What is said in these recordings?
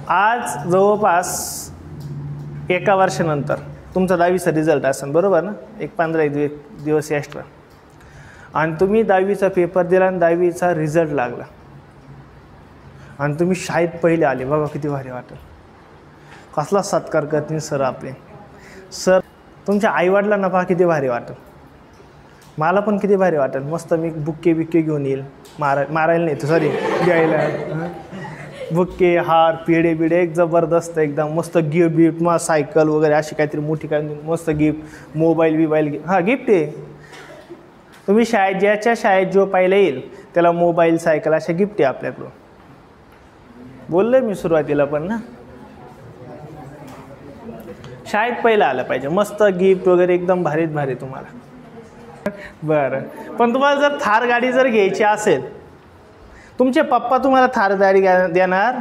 आज जवळपास 1 वर्षानंतर तुमचा 10वीचा रिझल्ट असेल, बरोबर ना? एक 15 दिवस एक्स्ट्रा, आणि तुम्ही 10वीचा पेपर दिला आणि 10वीचा रिझल्ट लागला आणि तुम्ही शाळेत पहिले आले. बघा किती भारी वाटेल. कसला सत्कार करतील सर आपले. सर तुमच्या आईवडिलांना पहा किती भारी वाटेल. मला पण किती भारी वाटेल. मस्त मी बुक्के घेऊन येईल. मारायला नाही, सॉरी, द्यायला. बुक्के, हार, पेढे बिडे एक जबरदस्त एकदम मस्त गिफ्ट मग सायकल वगैरे अशी काहीतरी मोठी काय मस्त गिफ्ट, मोबाईल हां गिफ्ट आहे. तुम्ही ज्याच्या शाळेत जो पाहिलं येईल त्याला मोबाईल, सायकल अशा गिफ्ट आहे आपल्याकडून. बोललोय मी सुरुवातीला पण ना, शाळेत पहिलं आलं पाहिजे. मस्त गिफ्ट वगैरे एकदम भारीत भारी तुम्हाला. बरं, पण तुम्हाला जर थार गाडी जर घ्यायची असेल, तुमचे पप्पा तुम्हाला थार गाडी देणार?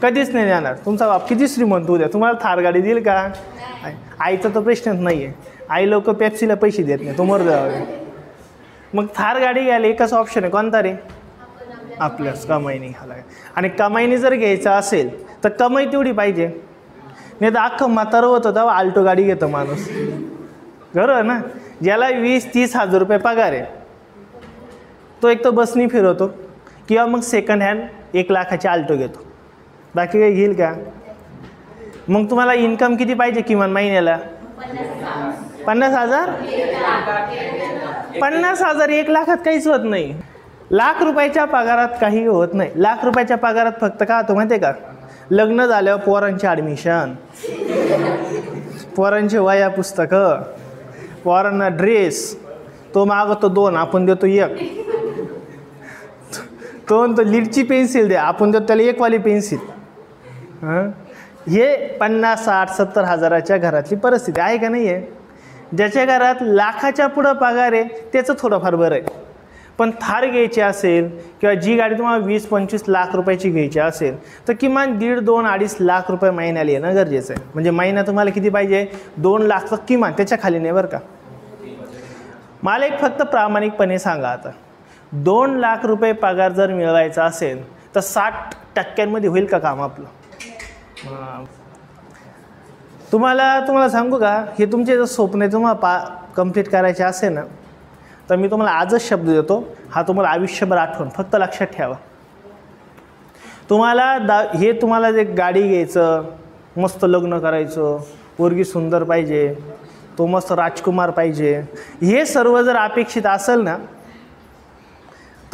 कधीच नाही देणार. तुमचा बाप किती श्रीमंत होऊ द्या, तुम्हाला थार गाडी देईल का? आईचा तर प्रश्नच नाही आहे. आई लोक पेप्सीला पैसे देत नाही, तुम्हाला द्यावे. मग थार गाडी घ्यायला एकच ऑप्शन आहे, कोणता रे? आपल्याच कमाईने घ्यायला. आणि कमाईने जर घ्यायचं असेल तर कमाई तेवढी पाहिजे. नाही तर अख्खं म्हातारं होतं तेव्हा आल्टो गाडी घेतो माणूस, बरोबर ना? ज्याला 20-30 हजार रुपये पगार आहे तो एक तर बसनी फिरवतो किंवा मग सेकंड हँड 1 लाखाची आल्टो घेतो. बाकी काही घेईल का? मग तुम्हाला इन्कम किती पाहिजे किमान महिन्याला? 50,000. 50,000 1 लाखात काहीच होत नाही. लाख रुपयाच्या पगारात काही होत नाही. लाख रुपयाच्या पगारात फक्त का होतं माहिती आहे का? लग्न झाल्यावर पोरांची ॲडमिशन, पोरांची वह्या पुस्तकं, पोरांना ड्रेस. तो मागतो 2, आपण देतो 1. तो लीडची पेन्सिल द्या, आपण देतो त्याला 1 वाली पेन्सिल. हां, हे 50, 60, 70 हजाराच्या घरातली परिस्थिती आहे का नाही आहे? ज्याच्या घरात लाखाच्या पुढं पगार आहे त्याचं थोडंफार बरं आहे. पण थार घ्यायची असेल किंवा जी गाडी तुम्हाला 20-25 लाख रुपयाची घ्यायची असेल तर किमान 1.5, 2, 2.5 लाख रुपये महिन्याला येणं गरजेचं आहे. म्हणजे महिना तुम्हाला किती पाहिजे? 2 लाख किमान, त्याच्या खाली नाही बरं का. मला एक फक्त प्रामाणिकपणे सांगा, आता 2 लाख रुपये पगार जर मिळवायचा असेल तर 60% होईल का काम आपलं? तुम्हाला सांगू का, हे तुमचे जर स्वप्न आहे तुम्हाला कंप्लीट करायचे असेल ना, तर मी तुम्हाला आजच शब्द देतो, हा तुम्हाला आयुष्यभर आठवण, फक्त लक्षात ठेवा. तुम्हाला जे गाडी घ्यायचं, मस्त लग्न करायचं, पोरगी सुंदर पाहिजे, तो मस्त राजकुमार पाहिजे, हे सर्व जर अपेक्षित असेल ना,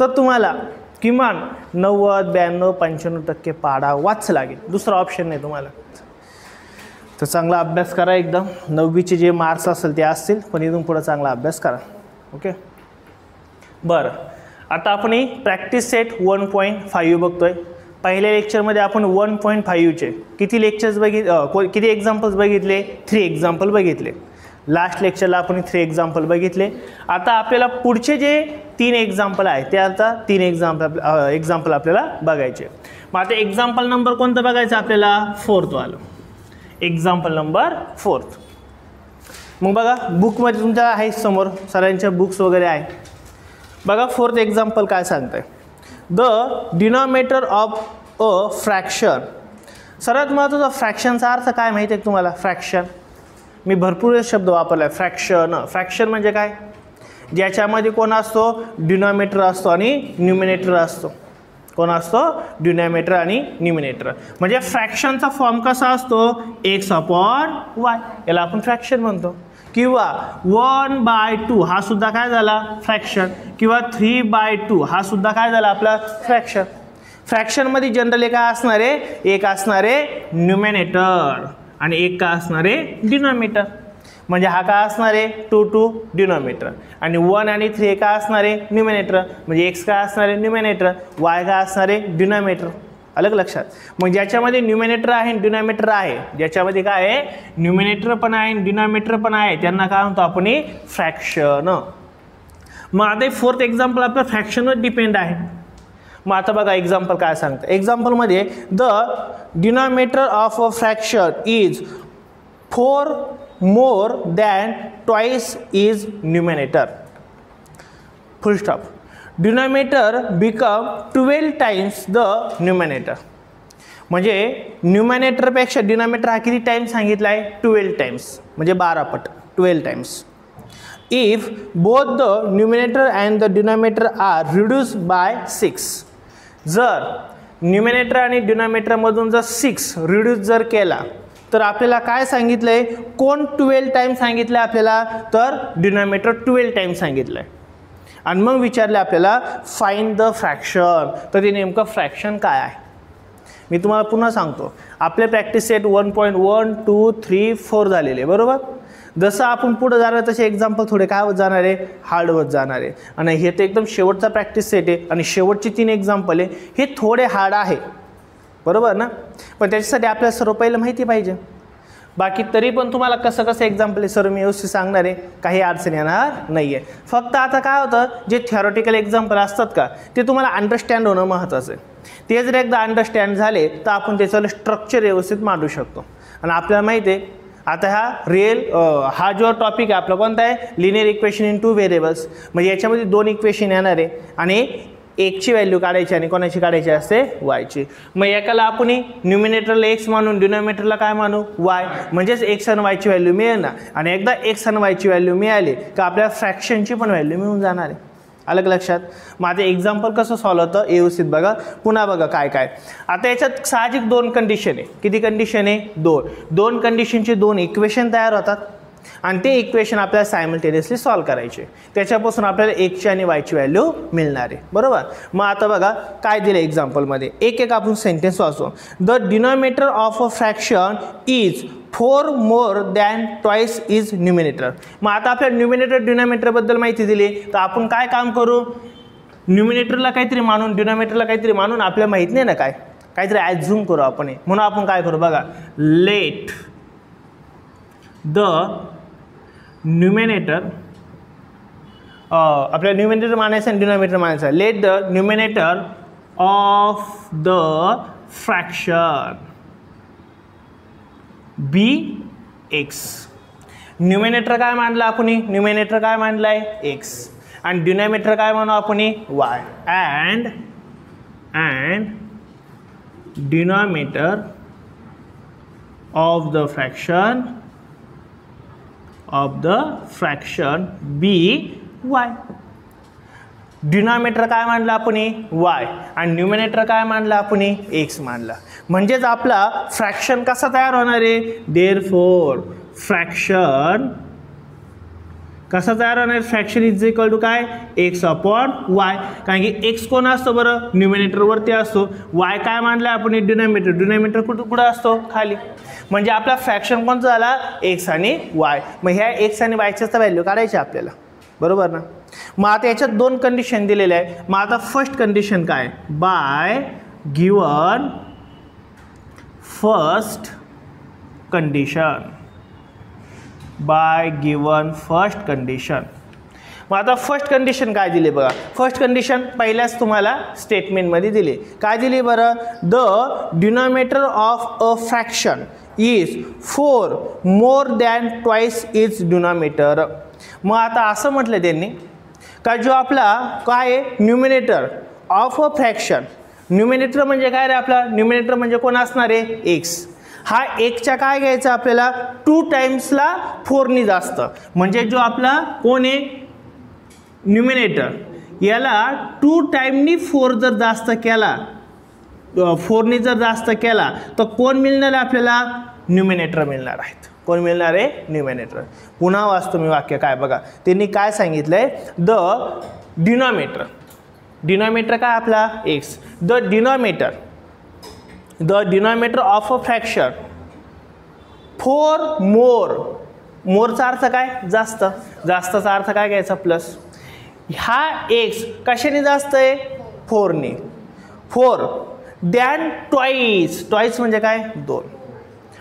तर तुम्हाला किमान 90, 92, 95% पाडा वाच लागेल. दुसरा ऑप्शन नाही तुम्हाला. तर चांगला अभ्यास करा एकदम. 9वीचे जे मार्क्स असेल ते असतील, पण इथून पुढे चांगला अभ्यास करा. ओके, बरं. आता आपण ही प्रॅक्टिस सेट 1.5 बघतोय. पहिल्या लेक्चरमध्ये आपण 1.5चे किती एक्झाम्पल्स बघितले? 3 एक्झाम्पल बघितले. लास्ट लेक्चरला आपण 3 एक्झाम्पल बघितले. आता आपल्याला पुढचे जे 3 एक्झाम्पल आहे ते आता 3 एक्झाम्पल आपल्याला बघायचे. मग आता एक्झाम्पल नंबर कोणतं बघायचं आपल्याला? 4th वालं. Example number 4th. मग बघा, बुकमध्ये तुमच्या आहे समोर, सरांच्या बुक्स वगैरे आहे. बघा 4th एक्झाम्पल काय सांगतंय. The denominator of a fraction. सर्वात महत्त्वाचा फ्रॅक्शनचा अर्थ काय माहिती आहे तुम्हाला? फ्रॅक्शन मी भरपूर शब्द वापरला आहे. फ्रॅक्शन म्हणजे काय? ज्याच्यामध्ये कोण असतो? डिनॉमिनेटर असतो आणि न्यूमिनेटर असतो. कोण असतो? डिनॉमिनेटर आणि न्यूमिनेटर. म्हणजे फ्रॅक्शनचा फॉर्म कसा असतो? x/y, याला आपण फ्रॅक्शन म्हणतो. किंवा 1/2 हा सुद्धा काय झाला? फ्रॅक्शन. किंवा 3/2 हा सुद्धा काय झाला? आपला फ्रॅक्शन. फ्रॅक्शनमध्ये जनरली काय असणार आहे? एक असणार आहे न्यूमिनेटर आणि एक काय असणार आहे? डिनॉमिनेटर. म्हणजे हा काय असणार आहे? 2 डिनॉमिनेटर आणि 1 आणि 3 काय असणार आहे? न्यूमिनेटर. म्हणजे x काय असणार आहे? न्यूमिनेटर. y काय असणार आहे? डिनॉमिनेटर. अलग लक्षात. मग ज्याच्यामध्ये न्यूमिनेटर आहे डिनॉमिनेटर आहे, ज्याच्यामध्ये काय आहे? न्यूमिनेटर पण आहे डिनॉमिनेटर पण आहे, त्यांना काय म्हणतो आपण? फ्रॅक्शन. मग आता 4th एक्झाम्पल आपलं फ्रॅक्शनवर डिपेंड आहे. मग आता बघा एक्झाम्पल काय सांगतं. एक्झाम्पलमध्ये the denominator of a fraction is 4 more than twice is numerator. Full stop. Denominator become 12 times the numerator. म्हणजे न्यूमरेटरपेक्षा डिनॉमिनेटर हा किती टाइम सांगितला आहे 12 टाइम्स, म्हणजे 12 पट 12 times. If both the numerator and the denominator are reduce by 6, जर numerator आणि डिनॉमिनेटरमधून जर 6 रिड्यूस जर केला तर आपल्याला काय सांगितलं आहे, कोण 12 टाइम सांगितलं आहे आपल्याला, तर डिनॉमिनेटर 12 टाइम सांगितलं आहे. आणि मग विचारले आपल्याला फाइंड द फ्रॅक्शन, तर ते नेमकं फ्रॅक्शन काय आहे. मी तुम्हाला पुन्हा सांगतो, आपले प्रॅक्टिस सेट 1.1 2 3 4 झालेले बरोबर. जसं आपण पुढे जाणार तसे एक्झाम्पल थोडे काय होत जाणार आहे, हार्ड होत जाणार आहे. आणि हे तर एकदम शेवटचा प्रॅक्टिस सेट आहे आणि शेवटची 3 एक्झाम्पल आहे हे थोडे हार्ड आहे बरोबर ना. पण त्याच्यासाठी आपल्याला सर्व पहिलं माहिती पाहिजे. बाकी तरी पण तुम्हाला कसं कसं एक्झाम्पल आहे सर्व मी व्यवस्थित सांगणार आहे, काही अडचण येणार नाही आहे. फक्त आता काय होतं, जे थेरॉटिकल एक्झाम्पल असतात का ते तुम्हाला अंडरस्टँड होणं महत्त्वाचं आहे. ते जर एकदा अंडरस्टँड झाले तर आपण त्याचं स्ट्रक्चर व्यवस्थित मांडू शकतो. आणि आपल्याला माहिती आहे आता हा जो टॉपिक आहे आपला कोणता आहे, लिनियर इक्वेशन इन 2 व्हेरिएबल्स. म्हणजे याच्यामध्ये 2 इक्वेशन येणार आहे आणि एकची व्हॅल्यू काढायची आणि कोणाची काढायची असते, वायची. मग एकाला आपण न्यूमिनेटरला एक्स मानून डिनॉमिनेटरला काय मानू, वाय. म्हणजेच एक्स आणि वायची व्हॅल्यू मिळणार. आणि एकदा एक्स आणि वायची व्हॅल्यू मिळाली का आपल्याला फ्रॅक्शनची पण व्हॅल्यू मिळून जाणार आहे. अलग लक्षात. मग आता एक्झाम्पल कसं सॉल्व होतं व्यवस्थित बघा, पुन्हा बघा काय काय. आता याच्यात साहजिक 2 कंडिशन आहे. किती कंडिशन आहे, 2 कंडिशनचे 2 इक्वेशन तयार होतात आणि ते इक्वेशन आपल्याला सायमल्टेनियसली सॉल्व करायचे. त्याच्यापासून आपल्याला एक्सची आणि वायची व्हॅल्यू मिळणार आहे बरोबर. मग आता बघा काय दिलं एक्झाम्पलमध्ये, एक आपण सेंटेन्स वाचू. The denominator of a fraction is 4 more than twice is numerator. मग आता आपल्याला न्यूमिनेटर डिनॉमिनेटरबद्दल माहिती दिली तर आपण काय काम करू, न्यूमिनेटरला काहीतरी मानून डिनॉमिनेटरला काहीतरी मानून आपल्याला माहीत नाही ना काय, काहीतरी ॲझ्युम करू आपण. म्हणून आपण काय करू बघा, लेट द न्यूमिनेटर, आपल्याला न्यूमिनेटर मानायचं आणि डिनॉमिनेटर मानायचं. Let the numerator of the fraction be x. Numerator काय मानलं आपण, न्यूमिनेटर काय मानलं आहे एक्स आणि डिनॉमिनेटर काय मानू आपण y. And denominator of the fraction be y. Denominator काय मानलं आपण वाय आणि न्यूमिनेटर काय मानलं आपण एक्स मानला. म्हणजेच आपला फ्रॅक्शन कसा तयार होणार आहे, देअरफॉर फ्रॅक्शन कसा तयार होणार, फ्रॅक्शन इज इक्वल टू काय, एक्स अपॉन वाय. कारण की एक्स कोण असतो बरं, न्यूमिनेटरवरती असतो. वाय काय मानलं आपण डिनॉमिनेटर कुठं असतो, खाली. म्हणजे आपला फ्रॅक्शन कोणता झाला, एक्स आणि वाय. मग ह्या एक्स आणि वायच्याच व्हॅल्यू काढायची आपल्याला बरोबर ना. मग आता याच्यात 2 कंडिशन दिलेले आहे. मग आता फर्स्ट कंडिशन काय, bye given first condition, bye given first condition. मग आता फर्स्ट कंडिशन काय दिली बघा. फर्स्ट कंडिशन पहिल्याच तुम्हाला स्टेटमेंटमध्ये दिली. काय दिली बरं, the denominator of a fraction is 4 more than twice is denominator. मग आता असं म्हटलं त्यांनी का जो आपला काय आहे numerator of a fraction, numerator म्हणजे काय रे आपला, न्यूमिनेटर म्हणजे कोण असणार आहे एक्स. हा एकच्या काय घ्यायचा आपल्याला 2 टाइम्सला 4नी जास्त. म्हणजे जो आपला कोण आहे न्यूमिनेटर, याला 2 टाइमनी 4 जर जास्त केला, 4नी जर जास्त केला तर कोण मिळणार आहे आपल्याला, न्यूमिनेटर मिळणार आहेत. कोण मिळणार आहे, न्यूमिनेटर. पुन्हा वाचतो मी वाक्य काय बघा. त्यांनी काय सांगितलंय, द डिनॉमिनेटर काय आपला x, the denominator of a fraction 4 Morcha अर्थ काय, जास्त. जास्तचा अर्थ काय घ्यायचा, प्लस. हा एक्स कशाने जास्त आहे, 4नी. 4 दॅन ट्वाईस म्हणजे काय, 2.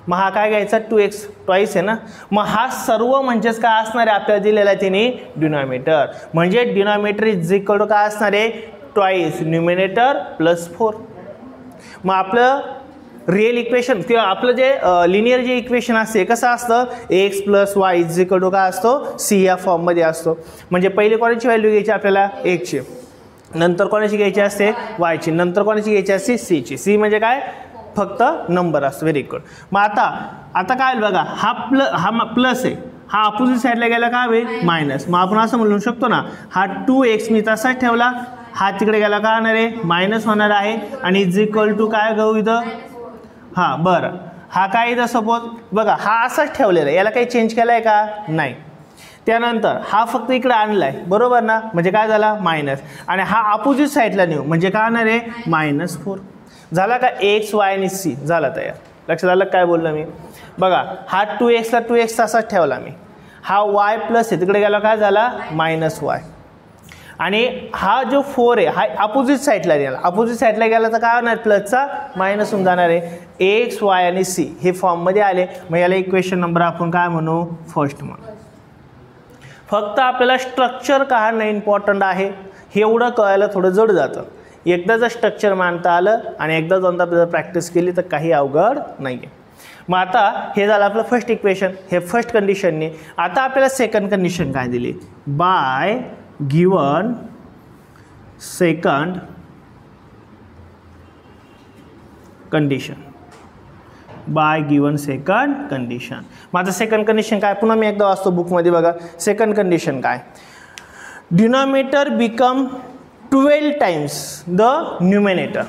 मग हा काय घ्यायचा 2x, ट्वाईस आहे ना. मग हा सर्व म्हणजेच काय असणार आहे आपल्याला दिलेला आहे तिने डिनॉमिनेटर. म्हणजे डिनॉमिनेटर इज इक्वल टू काय असणार आहे, ट्वाईस न्यूमिनेटर प्लस 4. मग आपलं रिअल इक्वेशन किंवा आपलं जे लिनियर जे इक्वेशन असते कसं असतं, x plus y is equal to काय असतो, सी या फॉर्ममध्ये असतो. म्हणजे पहिले कोणाची व्हॅल्यू घ्यायची आपल्याला, एक्सची. नंतर कोणाची घ्यायची असते, वायची. नंतर कोणाची घ्यायची असते, सीची. सी म्हणजे काय, फक्त नंबर असतो. Very good. मग आता काय होईल बघा, हा प्लस आहे, हा अपोजिट साईडला गेला काय होईल मायनस. मग आपण असं म्हणू शकतो ना, हा 2x मी तसाच ठेवला, हा तिकडे गेला काय होणार आहे मायनस होणार आहे आणि इज इक्वल टू काय घेऊ इथं, हां बरं हा काय इथं सपोज बघा हा असाच ठेवलेला आहे, याला काही चेंज केला आहे का नाही. त्यानंतर हा फक्त इकडे आणला आहे बरोबर ना, म्हणजे काय झाला मायनस, आणि हा अपोजिट साईडला नेऊ म्हणजे काय होणार आहे -4 झाला का. एक्स वाय आणि सी झाला तयार. लक्षात आलं काय बोललो मी. बघा हा 2x ला 2x तसाच ठेवला मी, हा y प्लस आहे तिकडे गेला काय झाला -y, आणि हा जो 4 आहे हा अपोजिट साईडला गेला, अपोजिट साईडला गेला तर काय होणार प्लसचा मायनस होऊन जाणार आहे. एक्स वाय आणि सी हे फॉर्ममध्ये आले, मग याला इक्वेशन नंबर आपण काय म्हणू फर्स्ट म्हणू. फक्त आपल्याला स्ट्रक्चर काढणं इम्पॉर्टंट आहे, हे एवढं कळायला थोडं जड जातं. एकदा जर स्ट्रक्चर मांडता आलं आणि एकदा दोनदा जर प्रॅक्टिस केली तर काही अवघड नाही आहे. मग आता हे झालं आपलं फर्स्ट इक्वेशन, हे फर्स्ट कंडिशनने. आता आपल्याला सेकंड कंडिशन काय दिली, bye given second condition, bye given second condition. मग आता सेकंड कंडिशन काय, पुन्हा मी एकदा वाचतो बुकमध्ये बघा. सेकंड कंडिशन काय, denominator become 12 times the numerator.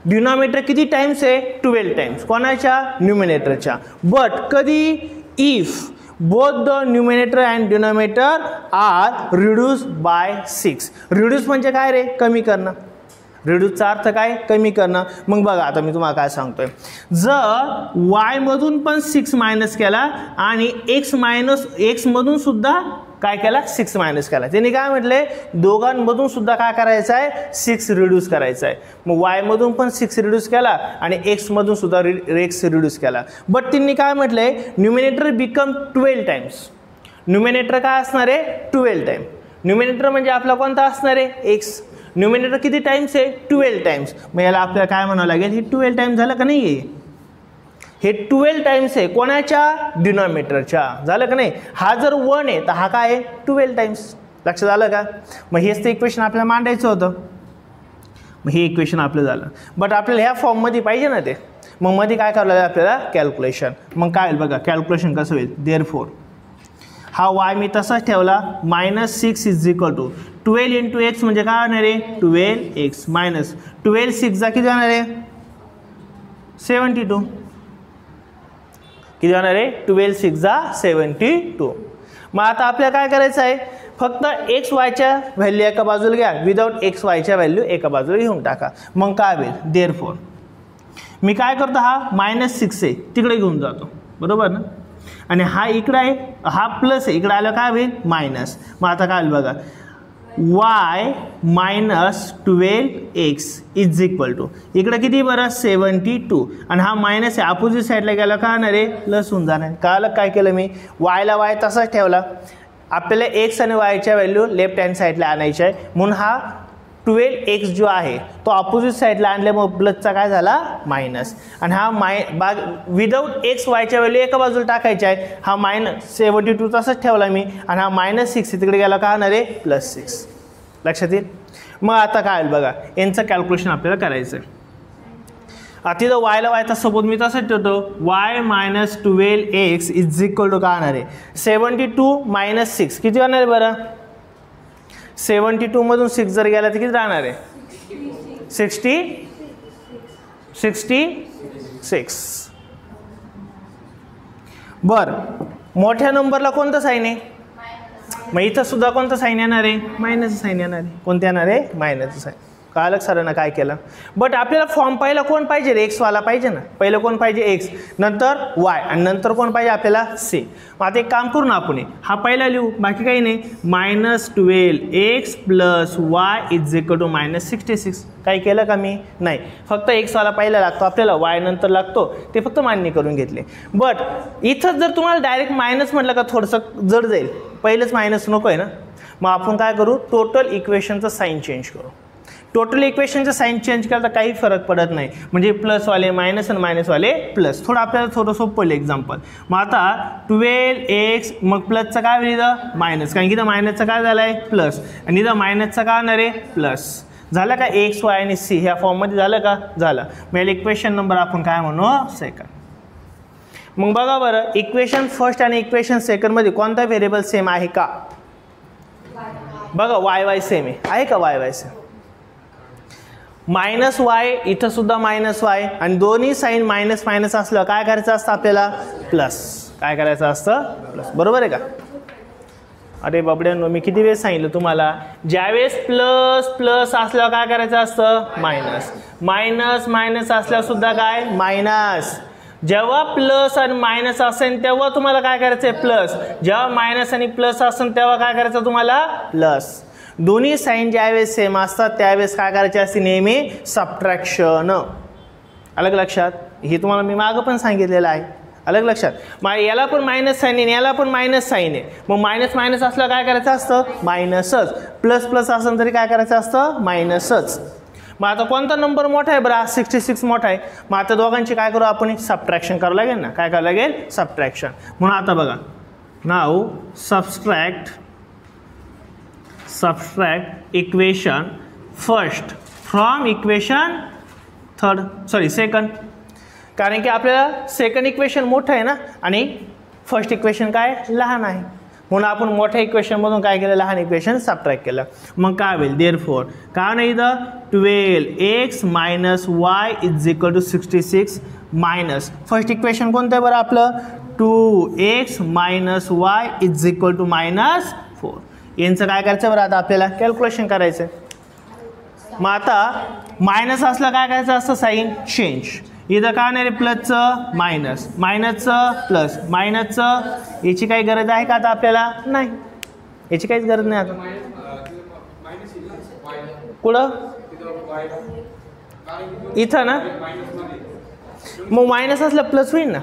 Denominator किती टाइम्स आहे 12 टाइम्स कोणाच्या न्यूमिनेटरच्या. बट कधी if both the numerator and denominator are reduce by 6. Reduce म्हणजे काय रे कमी करणं, रिड्यूसचा अर्थ काय कमी करणं. मग बघा आता मी तुम्हाला काय सांगतोय, जर y मधून पण 6 मायनस केला आणि x मधून सुद्धा काय केला 6 मायनस केला, त्यांनी काय म्हटले दोघांमधून सुद्धा काय करायचं आहे 6 रिड्यूस करायचं आहे. मग y मधून पण 6 रिड्यूस केला आणि x मधून सुद्धा x रिड्यूस केला. बट त्यांनी काय म्हटलंय न्यूमिनेटर बिकम 12 टाइम्स. न्यूमिनेटर काय असणार आहे 12 टाइम. न्यूमिनेटर म्हणजे आपला कोणता असणार आहे x. न्यूमिनेटर किती टाइम्स आहे 12 टाइम्स. मग याला आपल्याला काय म्हणावं लागेल, हे 12 टाइम्स झालं का नाही आहे, हे 12 टाइम्स आहे कोणाच्या डिनॉमिनेटरच्या, झालं का नाही. हा जर 1 आहे तर हा काय आहे 12 टाइम्स. लक्षात आलं का. मग हेच ते इक्वेशन आपल्याला मांडायचं होतं. मग हे इक्वेशन आपलं झालं. बट आपल्याला ह्या फॉर्ममध्ये पाहिजे ना ते, मग मध्ये काय करावं लागेल आपल्याला कॅल्क्युलेशन. मग काय होईल बघा कॅल्क्युलेशन कसं होईल, देअरफॉर हा y मी तसाच ठेवला -6 is equal to 12 into x म्हणजे काय होणार आहे 12x मायनस 12 6 जा किती जाणार आहे 72. किती जाणार आहे 12 6 जा 72. मग आता आपल्याला काय करायचं आहे, फक्त एक्स वायच्या व्हॅल्यू एका बाजूला घ्या, विदाउट एक्स वायच्या व्हॅल्यू एका बाजूला घेऊन टाका. मग काय होईल देअरफॉर मी काय करतो, हा -6 आहे तिकडे घेऊन जातो बरोबर ना, आणि हा इकडे आहे हा प्लस आहे इकडे आलं काय होईल मायनस. मग आता काय होईल बघा y -12x is equal to इकडे किती बरं 72 आणि हा मायनस आहे अपोजिट साईडला गेला का होणार आहे प्लस होऊन जाणार. काल काय केलं मी yला y तसाच ठेवला, आपल्याला x आणि yच्या व्हॅल्यू लेफ्ट हँड साईडला आणायच्या आहे म्हणून हा 12x जो आहे तो अपोजिट साईडला आणल्यामुळे प्लसचा काय झाला मायनस, आणि हा विदाउट एक्स वायच्या व्हॅल्यू एका बाजूला टाकायच्या आहे. हा -72 तसाच ठेवला मी आणि हा -6 तिकडे गेला का होणार आहे +6. लक्षात येईल. मग आता काय होईल बघा यांचं कॅल्क्युलेशन आपल्याला करायचं आहे. आता तिथं yला y सोबत मी तसंच ठेवतो y -12x is equal to काय होणार आहे 72 - 6 किती होणार आहे बरं 72 मधून 6 जर गेला तर किती राहणार आहे 66. बरं मोठ्या नंबरला कोणतं साईन आहे, मग इथं सुद्धा कोणतं साईन येणार आहे मायनस साईन येणार आहे. कोणतं येणार आहे मायनस साईन. कळलं सरांना काय केलं. बट आपल्याला फॉर्म पहिला कोण पाहिजे रे एक्सवाला पाहिजे ना, पहिलं कोण पाहिजे एक्स, नंतर वाय आणि नंतर कोण पाहिजे आपल्याला सी. मग आता एक काम करू ना आपण हा पहिला लिहू बाकी काही नाही -12x + y is equal to -66. काही केलं का मी नाही, फक्त एक्सवाला पहिला लागतो आपल्याला वाय नंतर लागतो ते फक्त मान्य करून घेतले. बट इथं जर तुम्हाला डायरेक्ट मायनस म्हटलं का थोडंसं जड जाईल, पहिलंच मायनस नको आहे ना. मग आपण काय करू टोटल इक्वेशनचं साईन चेंज करू. टोटल इक्वेशनचं साईन चेंज केलं तर काही फरक पडत नाही, म्हणजे प्लसवाले मायनस आणि मायनसवाले प्लस. थोडं आपल्याला थोडं सोपं एक्झाम्पल. मग आता 12x मग प्लसचं काय होईल इथं मायनस, कारण की इथं मायनसचं काय झालं आहे प्लस आणि इथं मायनसचं काय होणार आहे प्लस. झालं का, एक्स वाय आणि सी ह्या फॉर्ममध्ये झालं का, झालं. मग इक्वेशन नंबर आपण काय म्हणू, सेकंड. मग बघा बरं, इक्वेशन फर्स्ट आणि इक्वेशन सेकंडमध्ये कोणता व्हेरिएबल सेम आहे का, बघा वाय वाय सेम आहे का, Y Y same. Minus Y इथं सुद्धा मायनस वाय, आणि दोन्ही साईन मायनस मायनस असलं काय करायचं असतं आपल्याला, प्लस. काय करायचं असतं, प्लस. बरोबर आहे का. अरे बाबड्यांनो, मी किती वेळेस सांगितलं तुम्हाला, ज्यावेळेस प्लस प्लस असल्यावर काय करायचं असतं, मायनस. मायनस मायनस असल्यावर सुद्धा काय, मायनस. जेव्हा प्लस आणि मायनस असेल तेव्हा तुम्हाला काय करायचं आहे, प्लस. जेव्हा मायनस आणि प्लस असेल तेव्हा काय करायचं तुम्हाला, प्लस. दोन्ही साईन ज्यावेळेस सेम असतात त्यावेळेस काय करायचे असते, नेहमी सबट्रॅक्शन. अलग लक्षात, हे तुम्हाला मी मागं पण सांगितलेलं आहे. अलग लक्षात. मग याला पण मायनस साईन आहे, याला पण मायनस साईन आहे. मग मायनस मायनस असलं काय करायचं असतं, मायनसच. प्लस प्लस असेल तरी काय करायचं असतं, मायनसच. मग आता कोणता नंबर मोठा आहे बरं, 66 मोठा आहे. मग आता दोघांची काय करू आपण, सबट्रॅक्शन करावं लागेल ना. काय करावं लागेल, सबट्रॅक्शन. म्हणून आता बघा, now subtract equation first from equation second. कारण की आपल्याला सेकंड इक्वेशन मोठं आहे ना, आणि फर्स्ट इक्वेशन काय लहान आहे. म्हणून आपण मोठ्या इक्वेशनमधून काय केलं, लहान इक्वेशन सबट्रॅक्ट केलं. मग काय होईल, देअरफॉर काय नाही इथं 12x - y = 66 minus first equation कोणतं आहे बरं आपलं, 2x - y = -4. यांचं काय करायचं बरं, आता आपल्याला कॅल्क्युलेशन करायचं. मग आता मायनस असलं काय करायचं असतं, साईन चेंज. इथं काय नाही रे, प्लसचं मायनस, मायनसचं प्लस, मायनसचं. याची काही गरज आहे का आता आपल्याला, नाही. याची काहीच गरज नाही आता. कुठं, इथं ना. मग मायनस असलं प्लस होईल ना.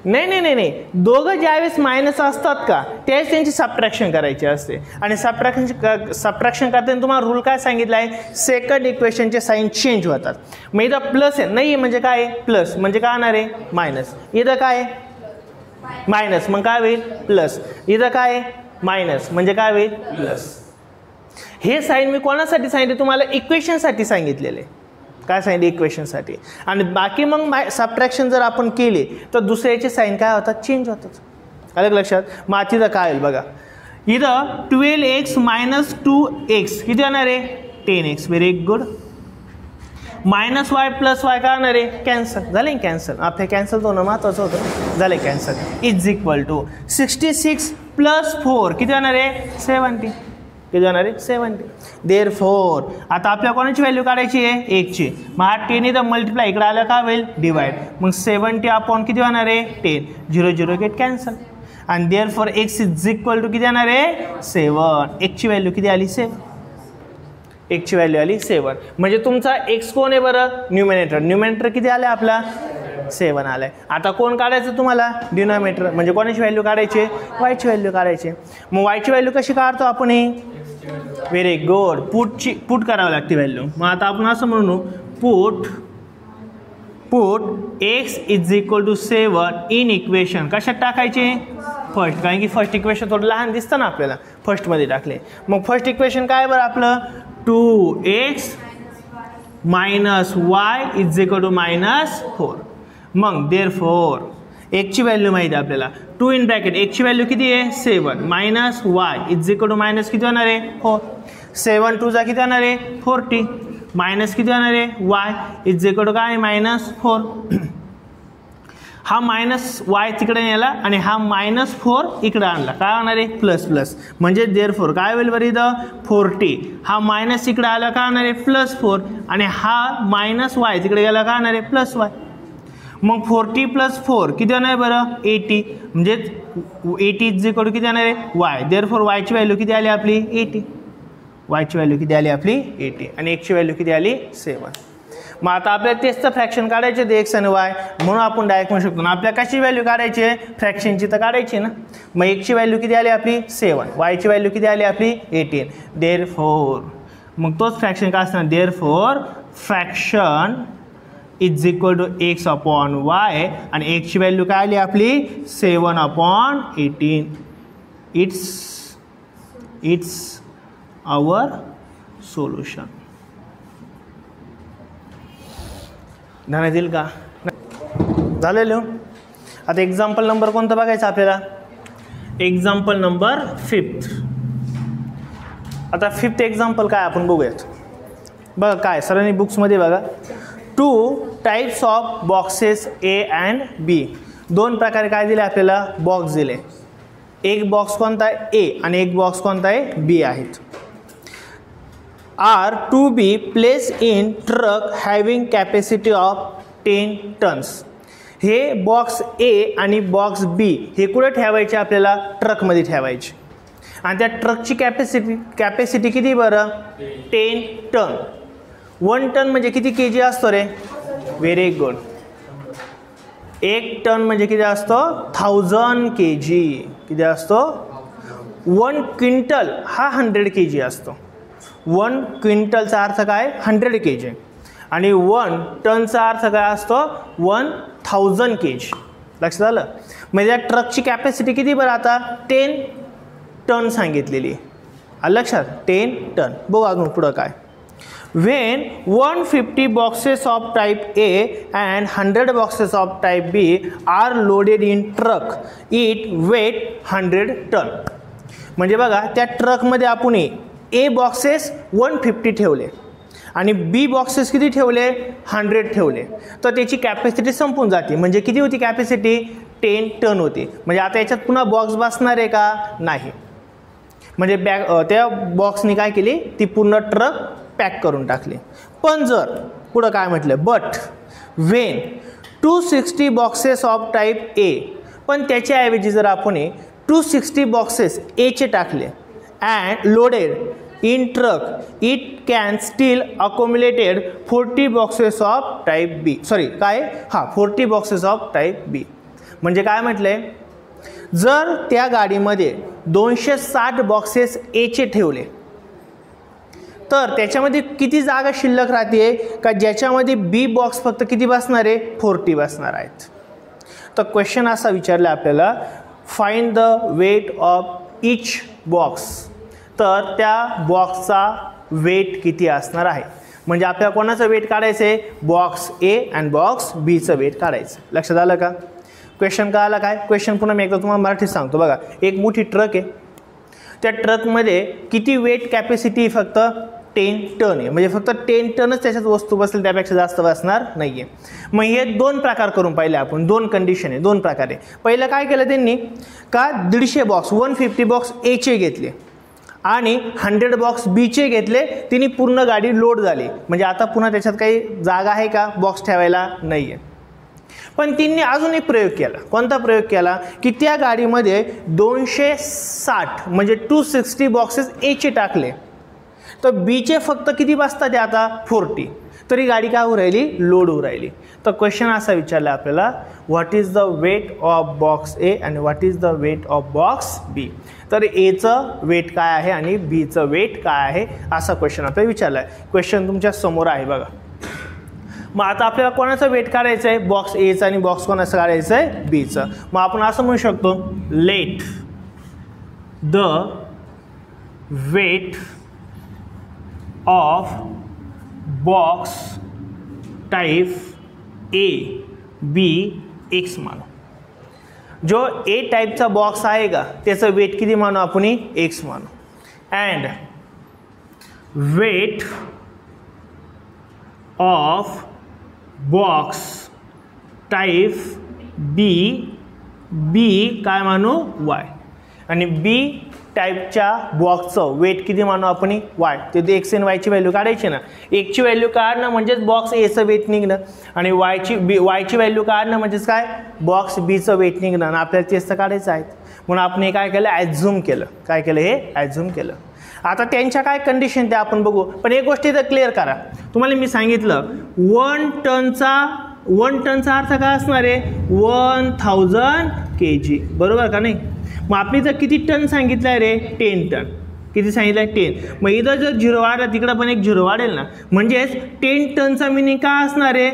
नाही नाही नाही नाही, दोघं ज्यावेळेस मायनस असतात का त्यावेळेस त्यांची सबट्रॅक्शन करायची असते. आणि सबट्रॅक्शन करताना तुम्हाला रूल काय सांगितला आहे, सेकंड इक्वेशनचे साईन चेंज होतात. मग इथं प्लस आहे, नाही म्हणजे काय, प्लस म्हणजे काय होणार आहे, मायनस. इथं काय मायनस, मग काय होईल, प्लस. इथं काय मायनस म्हणजे काय होईल, प्लस. हे साईन मी कोणासाठी सांगितले तुम्हाला, इक्वेशनसाठी सांगितलेले. काय सांगितले, इक्वेशनसाठी. आणि बाकी मग सबट्रॅक्शन जर आपण केले तर दुसऱ्याचे साईन काय होतात, चेंज होतात. अलग लक्षात. मग तिथं काय होईल बघा, इथं 12x - 2x किती होणार आहे, 10x. Very good. -y + y काय होणार आहे, कॅन्सल. झाले कॅन्सल, आपल्या कॅन्सल दोन महत्त्वाचं होतं, झाले कॅन्सल. = 66 + 4 किती होणार आहे, 70. किती होणार आहे, 70. देअरफॉर आता आपल्या कोणाची व्हॅल्यू काढायची आहे, 1 ची. मग हा 10 इथं मल्टिप्लाय इकडे आलं काय होईल, डिवाइड. मग 70 अपॉन किती होणार आहे, 10. 0 0 गेट कॅन्सल. आणि देअरफॉर x = किती येणार आहे, 7. x ची व्हॅल्यू किती आली, 7. x ची व्हॅल्यू आली 7. म्हणजे तुमचा x कोण आहे बरं, न्यूमरेटर. न्यूमरेटर किती आलं आपला, 7 आलाय. आता कोण काढायचं तुम्हाला, डिनॉमिनेटर. म्हणजे कोणाची व्हॅल्यू काढायची, y ची व्हॅल्यू काढायची. मग y ची व्हॅल्यू कशी काढतो आपण, ही व्हेरी गुड, पुट करावं लागते व्हॅल्यू. मग आता आपण असं म्हणू, पुट x = 7 इन इक्वेशन. कशात टाकायचे, फर्स्ट. कारण की फर्स्ट इक्वेशन थोडं लहान दिसतं ना आपल्याला, फर्स्टमध्ये टाकले. मग फर्स्ट इक्वेशन काय बरं आपलं, 2x - y = -4. मग देअरफॉर x ची व्हॅल्यू माहिती आहे आपल्याला, 2 इन ब्रॅकेट x ची व्हॅल्यू किती आहे, 7 - y = किती होणार आहे, 4. 7 2 किती होणार आहे, 40. मायनस किती होणार आहे, y = काय, -4. हा -y तिकडे नेला आणि हा -4 इकडे आणला, काय होणार आहे, प्लस प्लस. म्हणजे देअरफॉर काय होईल बरं, इथं 40. हा मायनस इकडे आला, काय होणार आहे, +4. आणि हा -y तिकडे गेला, काय होणार आहे, +y. मग 40 + 4 किती होणार आहे बरं, 80. म्हणजे 80 = किती येणार आहे, y. देअरफॉर y ची व्हॅल्यू किती आली आपली, 80. y ची व्हॅल्यू किती आली आपली, 80. आणि x ची व्हॅल्यू किती आली, 7. मग आता आपल्याला तेच फ्रॅक्शन काढायचे ते x आणि y. म्हणून आपण डायरेक्ट म्हणू शकतो ना, आपल्याला कशी व्हॅल्यू काढायची आहे, फ्रॅक्शनची तर काढायची ना. मग x ची व्हॅल्यू किती आली आपली, 7. y ची व्हॅल्यू किती आली आपली, 18. देअरफॉर मग तोच फ्रॅक्शन काय असणार, therefore fraction = x upon y. आणि x ची व्हॅल्यू काय आली आपली, 7/18. It's our solution. ध्यानात येईल का? झालं लिहून. आता एक्झाम्पल नंबर कोणतं बघायचं आपल्याला? Example number 5. आता 5th एक्झाम्पल काय आपण बघूयात. बघा काय सरांनी बुक्समध्ये बघा 2 types of boxes A and B. 2 प्रकारे काय दिले आपल्याला? बॉक्स दिले. एक बॉक्स कोणता आहे? A आणि एक बॉक्स कोणता आहे? B आहेत. Are to be place in truck having capacity of 10 tons. हे बॉक्स A आणि बॉक्स B हे कुठे ठेवायचे आपल्याला? ट्रकमध्ये ठेवायचे. आणि त्या ट्रकची कॅपॅसिटी किती बरं? 10 टन. 1 टन म्हणजे किती केजी असतो रे? Very good. 1 टन म्हणजे किती असतो? 1000 केजी. किती असतो? 1 क्विंटल हा 100 केजी असतो. 1 क्विंटलचा अर्थ काय? 100 केजी. आणि 1 टनचा अर्थ काय असतो? 1000 केजी. लक्षात आलं? म्हणजे या ट्रकची कॅपॅसिटी किती बरं आता? 10 टन सांगितलेली. आलं लक्षात? 10 टन. बघू अजून पुढं काय. When 150 boxes of type A and 100 boxes of type B are loaded in truck, it weight 100 ton. म्हणजे बघा त्या ट्रकमध्ये आपण A बॉक्सेस 150 ठेवले आणि B बॉक्सेस किती ठेवले? 100 ठेवले. तर त्याची कॅपॅसिटी संपून जाते. म्हणजे किती होती कॅपॅसिटी? 10 टन होती. म्हणजे आता याच्यात पुन्हा बॉक्स बसणार आहे का? नाही. म्हणजे त्या बॉक्सने काय केली? ती पूर्ण ट्रक पॅक करून टाकली. पण जर पुढं काय म्हटलं? But when 260 boxes of type A, पण त्याच्याऐवजी जर आपण 260 बॉक्सेस एचे टाकले and loaded in truck, it can still accumulated 40 boxes of type B. Sorry काय? 40 बॉक्सेस ऑफ टाईप बी. म्हणजे काय म्हटलंय? जर त्या गाडीमध्ये 260 बॉक्सेस एचे ठेवले तर त्याच्यामध्ये किती जागा शिल्लक राहते का? ज्याच्यामध्ये बी बॉक्स फक्त किती बसणार आहे? 40 बसणार आहेत. तर क्वेश्चन असा विचारला आपल्याला, find the weight of each box. तर त्या बॉक्सचा वेट किती असणार आहे? म्हणजे आपल्याला कोणाचं वेट काढायचं आहे? बॉक्स ए आणि बॉक्स बीचं वेट काढायचं. लक्षात आलं का? क्वेश्चन का आला काय? क्वेश्चन पुन्हा मी एकदा तुम्हाला मराठीत सांगतो. बघा एक मोठी ट्रक आहे. त्या ट्रकमध्ये किती वेट कॅपॅसिटी? फक्त 10 टन आहे. म्हणजे फक्त 10 टनच त्याच्यात वस्तू बसेल, त्यापेक्षा जास्त बसणार नाही आहे. मग हे 2 प्रकार करून पाहिले आपण. 2 कंडिशन आहे, 2 प्रकारे. पहिलं काय केलं त्यांनी का? 150 बॉक्स 150 बॉक्स एचे घेतले आणि 100 बॉक्स बीचे घेतले. तिने पूर्ण गाडी लोड झाली. म्हणजे आता पुन्हा त्याच्यात काही जागा आहे का बॉक्स ठेवायला? नाही आहे. पण तिने अजून एक प्रयोग केला. कोणता प्रयोग केला? की त्या गाडीमध्ये 260 म्हणजे 260 बॉक्सेस एचे टाकले तर बीचे फक्त किती बसतात ते आता? 40. तरी गाडी काय होऊ राहिली? लोड होऊ राहिली. तर क्वेश्चन असा विचारला आपल्याला, what is the weight of box A आणि what is the weight of box B. तर एचं वेट काय आहे आणि बीचं वेट काय आहे असा क्वेश्चन आपल्याला विचारला आहे. क्वेश्चन तुमच्या समोर आहे बघा. मग आता आपल्याला कोणाचं वेट काढायचं आहे? बॉक्स एचं आणि बॉक्स कोणाचं काढायचं आहे? बीचं. मग आपण असं म्हणू शकतो, let the weight of box type A B x मानू. जो ए टाईपचा बॉक्स आहे का त्याचं वेट किती मानू आपण? एक्स मानू. And weight of box type B काय मानू? वाय. आणि बी टाईपच्या बॉक्सचं वेट किती मानू आपण? वाय. ते एक्स आणि वायची व्हॅल्यू काढायची ना. एकची व्हॅल्यू काढणं म्हणजेच बॉक्स एचं वेट निघणं आणि वायची व्हॅल्यू काढणं म्हणजेच काय? बॉक्स बीचं वेट निघणं. आणि आपल्याला तेच तर काढायचं आहे. म्हणून आपण हे काय केलं? ॲझ्युम केलं. काय केलं? हे ॲझ्युम केलं. आता त्यांच्या काय कंडिशन ते आपण बघू. पण एक गोष्ट इथं क्लिअर करा. तुम्हाला मी सांगितलं 1 टनचा अर्थ काय असणार आहे? 1000 केजी. बरोबर का नाही? मग आपली जर किती टन सांगितलं आहे रे? 10 टन. किती सांगितलं आहे? 10. मग इथं जर 0 वाढला तिकडं पण एक 0 वाढेल ना. म्हणजेच 10 टनचा मिनिंग काय असणार आहे?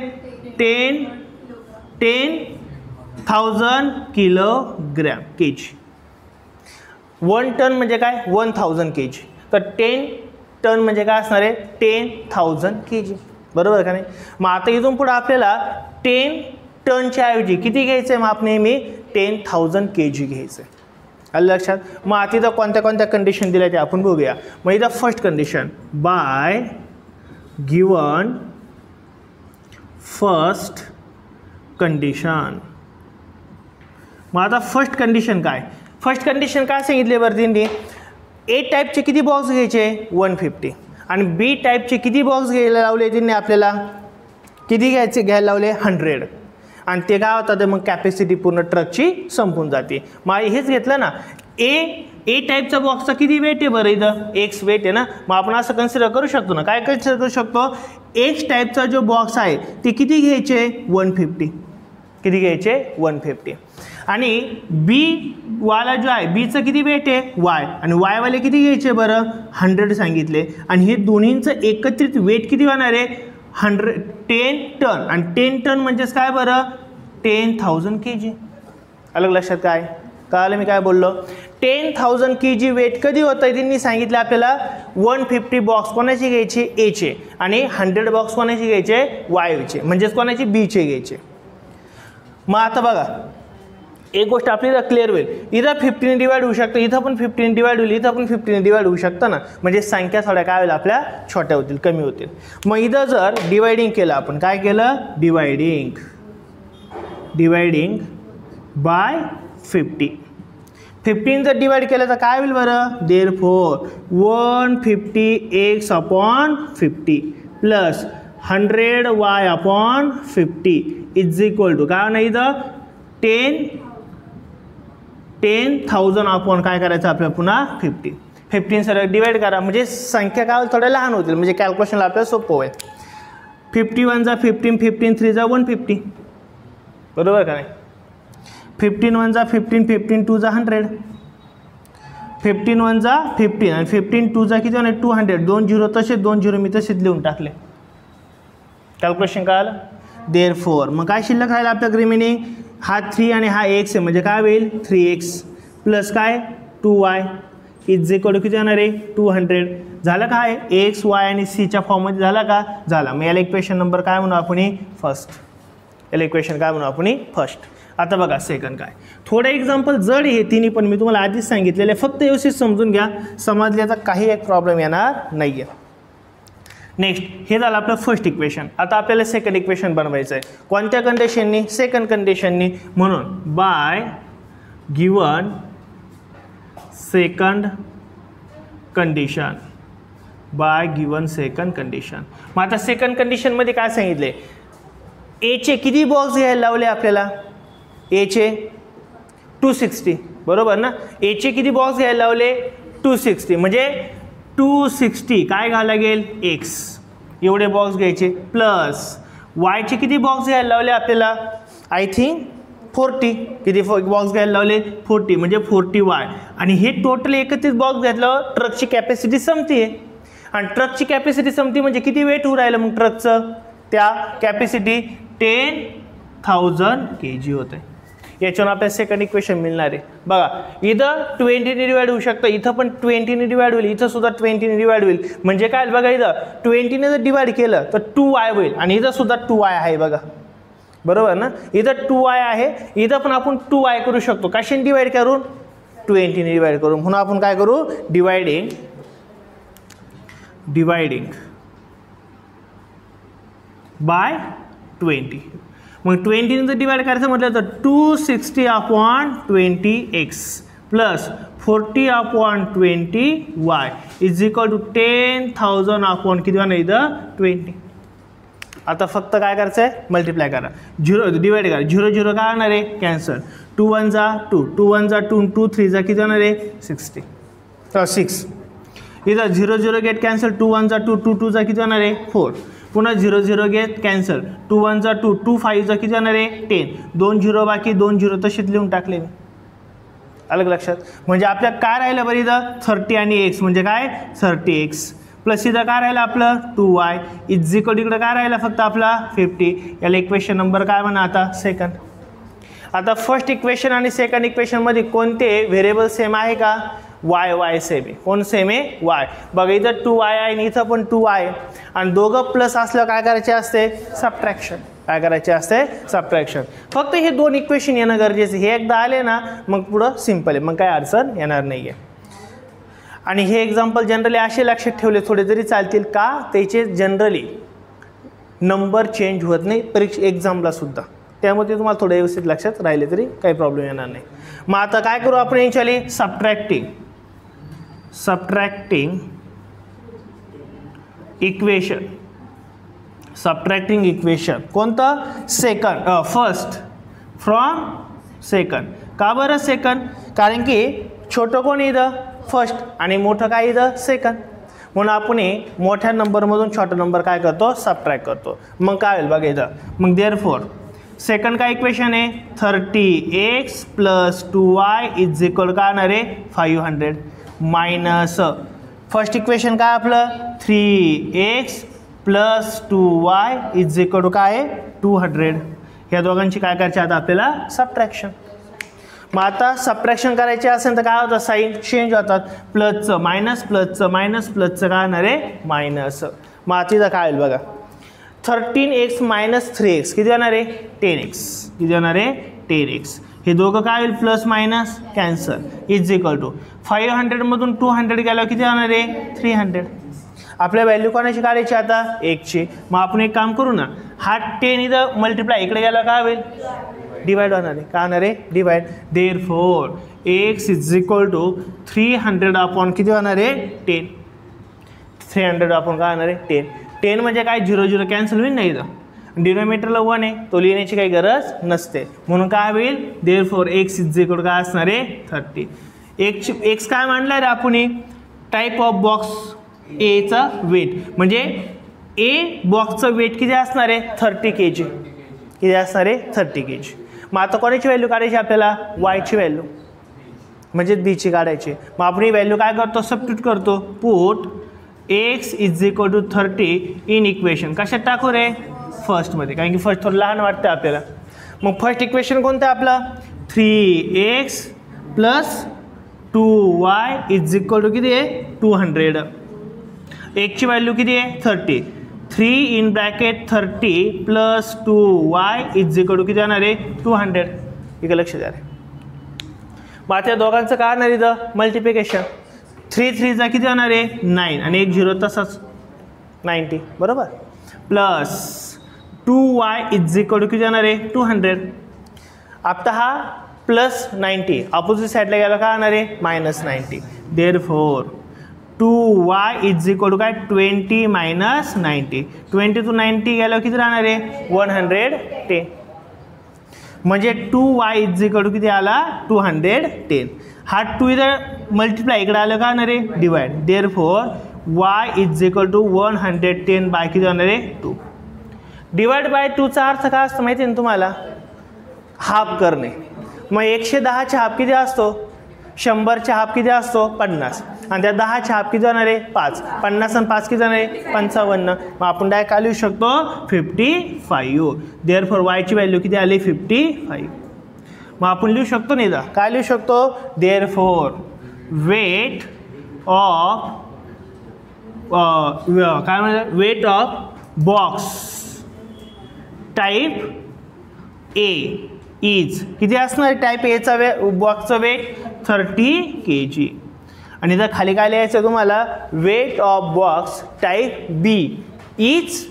10,000 किलोग्रॅम केजी. 1 टन म्हणजे काय 1000 kg, तर 10 टन म्हणजे काय असणार आहे 10,000 kg, बरोबर का नाही. मग आता इथून पुढे आपल्याला 10 टनच्या ऐवजी किती घ्यायचं आहे, मग आपण नेहमी 10,000 kg घ्यायचं आहे. आलं लक्षात. मग आता इथं कोणत्या कोणत्या कंडिशन दिल्या ते आपण बघूया. मग इथं first condition bye given first condition. मग आता फर्स्ट कंडिशन काय, फर्स्ट कंडिशन काय सांगितले बरं त्यांनी, ए टाईपचे किती बॉक्स घ्यायचे 150 आणि बी टाईपचे किती बॉक्स घ्यायला लावले त्यांनी, आपल्याला किती घ्यायला लावले 100, आणि ते काय होतं ते मग कॅपॅसिटी पूर्ण ट्रकची संपून जाते. मग हेच घेतलं ना, ए टाईपचा बॉक्सचा किती वेट आहे बरं, इथं एक्स वेट आहे ना. मग आपण असं कन्सिडर करू शकतो ना, काय कन्सिडर करू शकतो, एक्स टाईपचा जो बॉक्स आहे ते किती घ्यायचे 150, किती घ्यायचे 150, आणि बी वाला जो आहे बीचं किती वेट आहे वाय, आणि वायवाले किती घ्यायचे बरं 100 सांगितले, आणि हे दोन्हींचं एकत्रित वेट किती होणार आहे 10 टन, आणि 10 टन म्हणजेच काय बरं 10,000 kg. अलग लक्षात काय कळालं मी काय बोललो, 10,000 kg वेट कधी होतं आहे त्यांनी सांगितलं आपल्याला, 150 बॉक्स कोणाचे घ्यायचे एचे, आणि 100 बॉक्स कोणाचे घ्यायचे वायचे, म्हणजेच कोणाचे बीचे घ्यायचे. मग आता बघा एक गोष्ट आपल्याला क्लिअर होईल, इथं 50 डिवाइड होऊ शकतं, इथं पण 50 डिवाइड होईल, इथं पण 50 डिवाइड होऊ शकतं ना, म्हणजे संख्या थोड्या काय होईल आपल्या छोट्या होतील, कमी होतील. मग इथं जर डिवायडिंग केलं आपण, काय केलं डिवायडिंग बाय 50, 15 जर डिवाइड केलं तर काय होईल बरं, therefore 150x/50 plus 100y/50 is equal to काय नाही इथं 10,000 अपॉन काय करायचं आपल्याला पुन्हा 50. 15 सर डिवाइड करा, म्हणजे संख्या काय थोड्या लहान होतील, म्हणजे कॅल्क्युलेशनला आपल्याला सोपं होईल. 51 जा 15, 15 3 जा 150, बरोबर का नाही. 15 1 जा 15, 15 2 जा 100, 15 1 जा 15 आणि 15 2 जा किती होणार 200, 2 0 तसेच 2 0 मी तसेच लिहून टाकले. कॅल्क्युलेशन काय आलं, देअरफॉर मग काय शिल्लक राहिलं आपल्याला रिमेनिंग, हा 3 आणि हा x आहे, म्हणजे काय होईल 3x प्लस काय 2y इज इक्वल टू किती होणार आहे 200. झालं काय x y आणि cच्या फॉर्ममध्ये झाला का, झाला. मग याला इक्वेशन नंबर काय म्हणू आपण फर्स्ट, याला इक्वेशन काय म्हणू आपण फर्स्ट. आता बघा सेकंड काय, थोडं एक्झाम्पल जड आहे तिन्ही, पण मी तुम्हाला आधीच सांगितलेले, फक्त व्यवस्थित समजून घ्या, समजल्याचा काही एक प्रॉब्लेम येणार नाही आहे. नेक्स्ट हे झालं आपलं फर्स्ट इक्वेशन. आता आपल्याला सेकंड इक्वेशन बनवायचं आहे, कोणत्या कंडिशननी, सेकंड कंडिशननी. म्हणून bye given second condition, bye given second condition. मग आता सेकंड कंडिशनमध्ये काय सांगितले, एचे किती बॉक्स घ्यायला लावले आपल्याला, एचे 260, बरोबर ना. एचे किती बॉक्स घ्यायला लावले 260, म्हणजे 260 काय घ्यायला लागेल एक्स, एवढे बॉक्स घ्यायचे, प्लस वायचे किती बॉक्स घ्यायला लावले आपल्याला, आय थिंक 40, किती बॉक्स घ्यायला लावले 40, म्हणजे 40y, आणि हे टोटल एकत्रित बॉक्स घेतलं ट्रकची कॅपॅसिटी संपते, आणि ट्रकची कॅपॅसिटी संपते म्हणजे किती वेट होऊ राहिलं मग ट्रकचं, त्या कॅपॅसिटी 10,000 kg होत आहे. याच्यावर आपल्याला सेकंड इक्वेशन मिळणार आहे. बघा इथं 20 ने डिवाइड होऊ शकतं, इथं पण 20 ने डिवाइड होईल, इथं सुद्धा 20 ने डिवाइड होईल, म्हणजे काय बघा इथं 20 ने जर डिवाइड केलं तर 2y होईल, आणि इथं सुद्धा 2y आहे बघा, बरोबर ना. इथं 2y आहे, इथं पण आपण 2y करू शकतो, कशाने डिवाइड करून 20 ने डिवाइड करून. म्हणून आपण काय करू डिवाइडिंग बाय 20. मग 20 ने जर डिवाइड करायचं म्हटलं तर 260/20x plus 40/20y is equal to 10,000 किती होणार इथं 20. आता फक्त काय करायचं आहे मल्टिप्लाय करा, 0 डिवाइड करा, 0 0 काय होणार आहे कॅन्सल, 2 1 जा 2, 2 1 जा 2, 2 3 जा किती होणार आहे 6. इथं 0 0 गेट कॅन्सल, 2 1 जा 2, 2 2 जा किती होणार आहे 4, पुन्हा 0 0 गेट कॅन्सल, 2 1 जा 2, 2 5 जा किती होणार आहे 10, 2 0 बाकी 2 0 तशीच लिहून टाकले मी. अलग लक्षात, म्हणजे आपल्या काय राहिलं बरं इथं 30 आणि x म्हणजे काय 30x प्लस इथं काय राहिलं आपलं 2y इज इक्वल इकडं काय राहिलं फक्त आपला 50. याला इक्वेशन नंबर काय म्हणा आता सेकंड. आता फर्स्ट इक्वेशन आणि सेकंड इक्वेशनमध्ये कोणते व्हेरिएबल सेम आहे का, वाय वाय सेम आहे. कोण सेम आहे? वाय. बघा इथं 2y आहे आणि इथं पण 2y आहे आणि दोघं प्लस असलं काय करायचे असते? सबट्रॅक्शन. काय करायचे असते? सबट्रॅक्शन. फक्त हे दोन इक्वेशन येणं गरजेचं. हे एकदा आले ना मग पुढं सिम्पल आहे, मग काय अडचण येणार नाही आहे. आणि हे एक्झाम्पल जनरली असे लक्षात ठेवले थोडे जरी चालतील का, त्याचे जनरली नंबर चेंज होत नाही परीक्षा एक्झामला सुद्धा, त्यामुळे तुम्हाला थोडं व्यवस्थित लक्षात राहिले तरी काही प्रॉब्लेम येणार नाही. मग आता काय करू आपण याच्याली? Subtracting equation. सबट्रॅक्टिंग इक्वेशन कोणतं? Second first from second. का बरं सेकंड? कारण की छोटं कोण इथं? फर्स्ट आणि मोठं काय इथं? सेकंड. म्हणून आपण मोठ्या नंबरमधून छोटा नंबर काय करतो? सबट्रॅक्ट करतो. मग काय होईल बघा इथं. मग देअरफॉर सेकंड काय इक्वेशन आहे? 30x + 2y = काय होणार आहे? 500 मायनस फर्स्ट इक्वेशन काय आपलं? 3x + 2y = काय आहे? 200. ह्या दोघांची काय करायची आता आपल्याला? सबट्रॅक्शन. मग आता सबट्रॅक्शन करायचे असेल तर काय होतं? साईन चेंज होतात. प्लसचं मायनस, प्लसचं मायनस, प्लसचं काय होणार आहे? मायनस. मग आता इथं काय होईल बघा. 13x - 3x किती होणार आहे? 10x. किती होणार आहे? 10x. हे दोघं काय होईल? प्लस मायनस कॅन्सल = 500 मधून 200 गेल्यावर किती होणार आहे? 300. आपल्या व्हॅल्यू कोणाची काढायची आता? 1 ची. मग आपण एक काम करू ना, हा 10 इथं मल्टिप्लाय इकडे गेला काय होईल? डिवाइड होणार आहे. काय होणार आहे? डिवाइड. देअरफॉर x = 300 अपॉन किती होणार आहे? 10. 300 अपॉन काय होणार आहे? 10. 10 म्हणजे काय? 0 0 कॅन्सल होईल नाही इथं. डिनोमिनेटरला 1 आहे, तो लिहिण्याची काही गरज नसते. म्हणून काय होईल? देअरफॉर x = काय असणार आहे? 30. x काय मांडला रे आपण? टाईप ऑफ बॉक्स एचा वेट. म्हणजे ए बॉक्सचं वेट किती असणार आहे? 30 kg. किती असणार आहे? 30 kg. मग आता कोणाची व्हॅल्यू काढायची आपल्याला? वायची व्हॅल्यू म्हणजे बीची काढायची. मग आपण ही व्हॅल्यू काय करतो? सबस्टिट्यूट करतो. Put x = 30 in equation. कशात टाकू रे? फर्स्टमध्ये, कारण की फर्स्ट थोडं लहान वाटतं आपल्याला. मग फर्स्ट इक्वेशन कोणतं आहे आपलं? 3x + 2y = किती आहे? 200. x ची व्हॅल्यू किती आहे? 30. 3 इन ब्रॅकेट 30 + 2y = किती होणार आहे? 200. इकडे लक्ष द्या रे. मग त्या दोघांचं काय होणार इथं? मल्टिप्लिकेशन. 3 3 चा किती होणार आहे? 9 आणि 1 0 तसाच 90 बरोबर. प्लस 2y = किती होणार आहे? 200. आता हा प्लस 90 अपोजिट साईडला गेला काय होणार आहे? -90. देअरफॉर 2y = काय? 20 - 90. 20 to 90 गेल्यावर किती राहणार आहे? 110. म्हणजे 2y = किती आला? 210. हा 2 इथं मल्टिप्लाय इकडे आलं का होणार आहे? डिवाइड. देअरफॉर y = 110 बाय किती होणार आहे? 2. डिवाइड बाय 2चा अर्थ काय असतो माहिती आहे ना तुम्हाला? हाफ करणे. मग 110चा हाफ किती असतो? 100चा हाफ किती असतो? 50. आणि त्या 10च्या हाफ किती होणार आहे? 5. 50 आणि 5 किती होणार आहे? 55. मग आपण डायरेक्ट काय लिहू शकतो? 55. देअरफॉर वायची व्हॅल्यू किती आली? 55. मग आपण लिहू शकतो नाही का? काय लिहू शकतो? देअरफॉर वेट ऑफ काय म्हणतात? Weight of box type A is किती असणार? टाईप एचा बॉक्सचं वेट 30 kg. आणि इथं खाली काय लिहायचं तुम्हाला? Weight of box type B is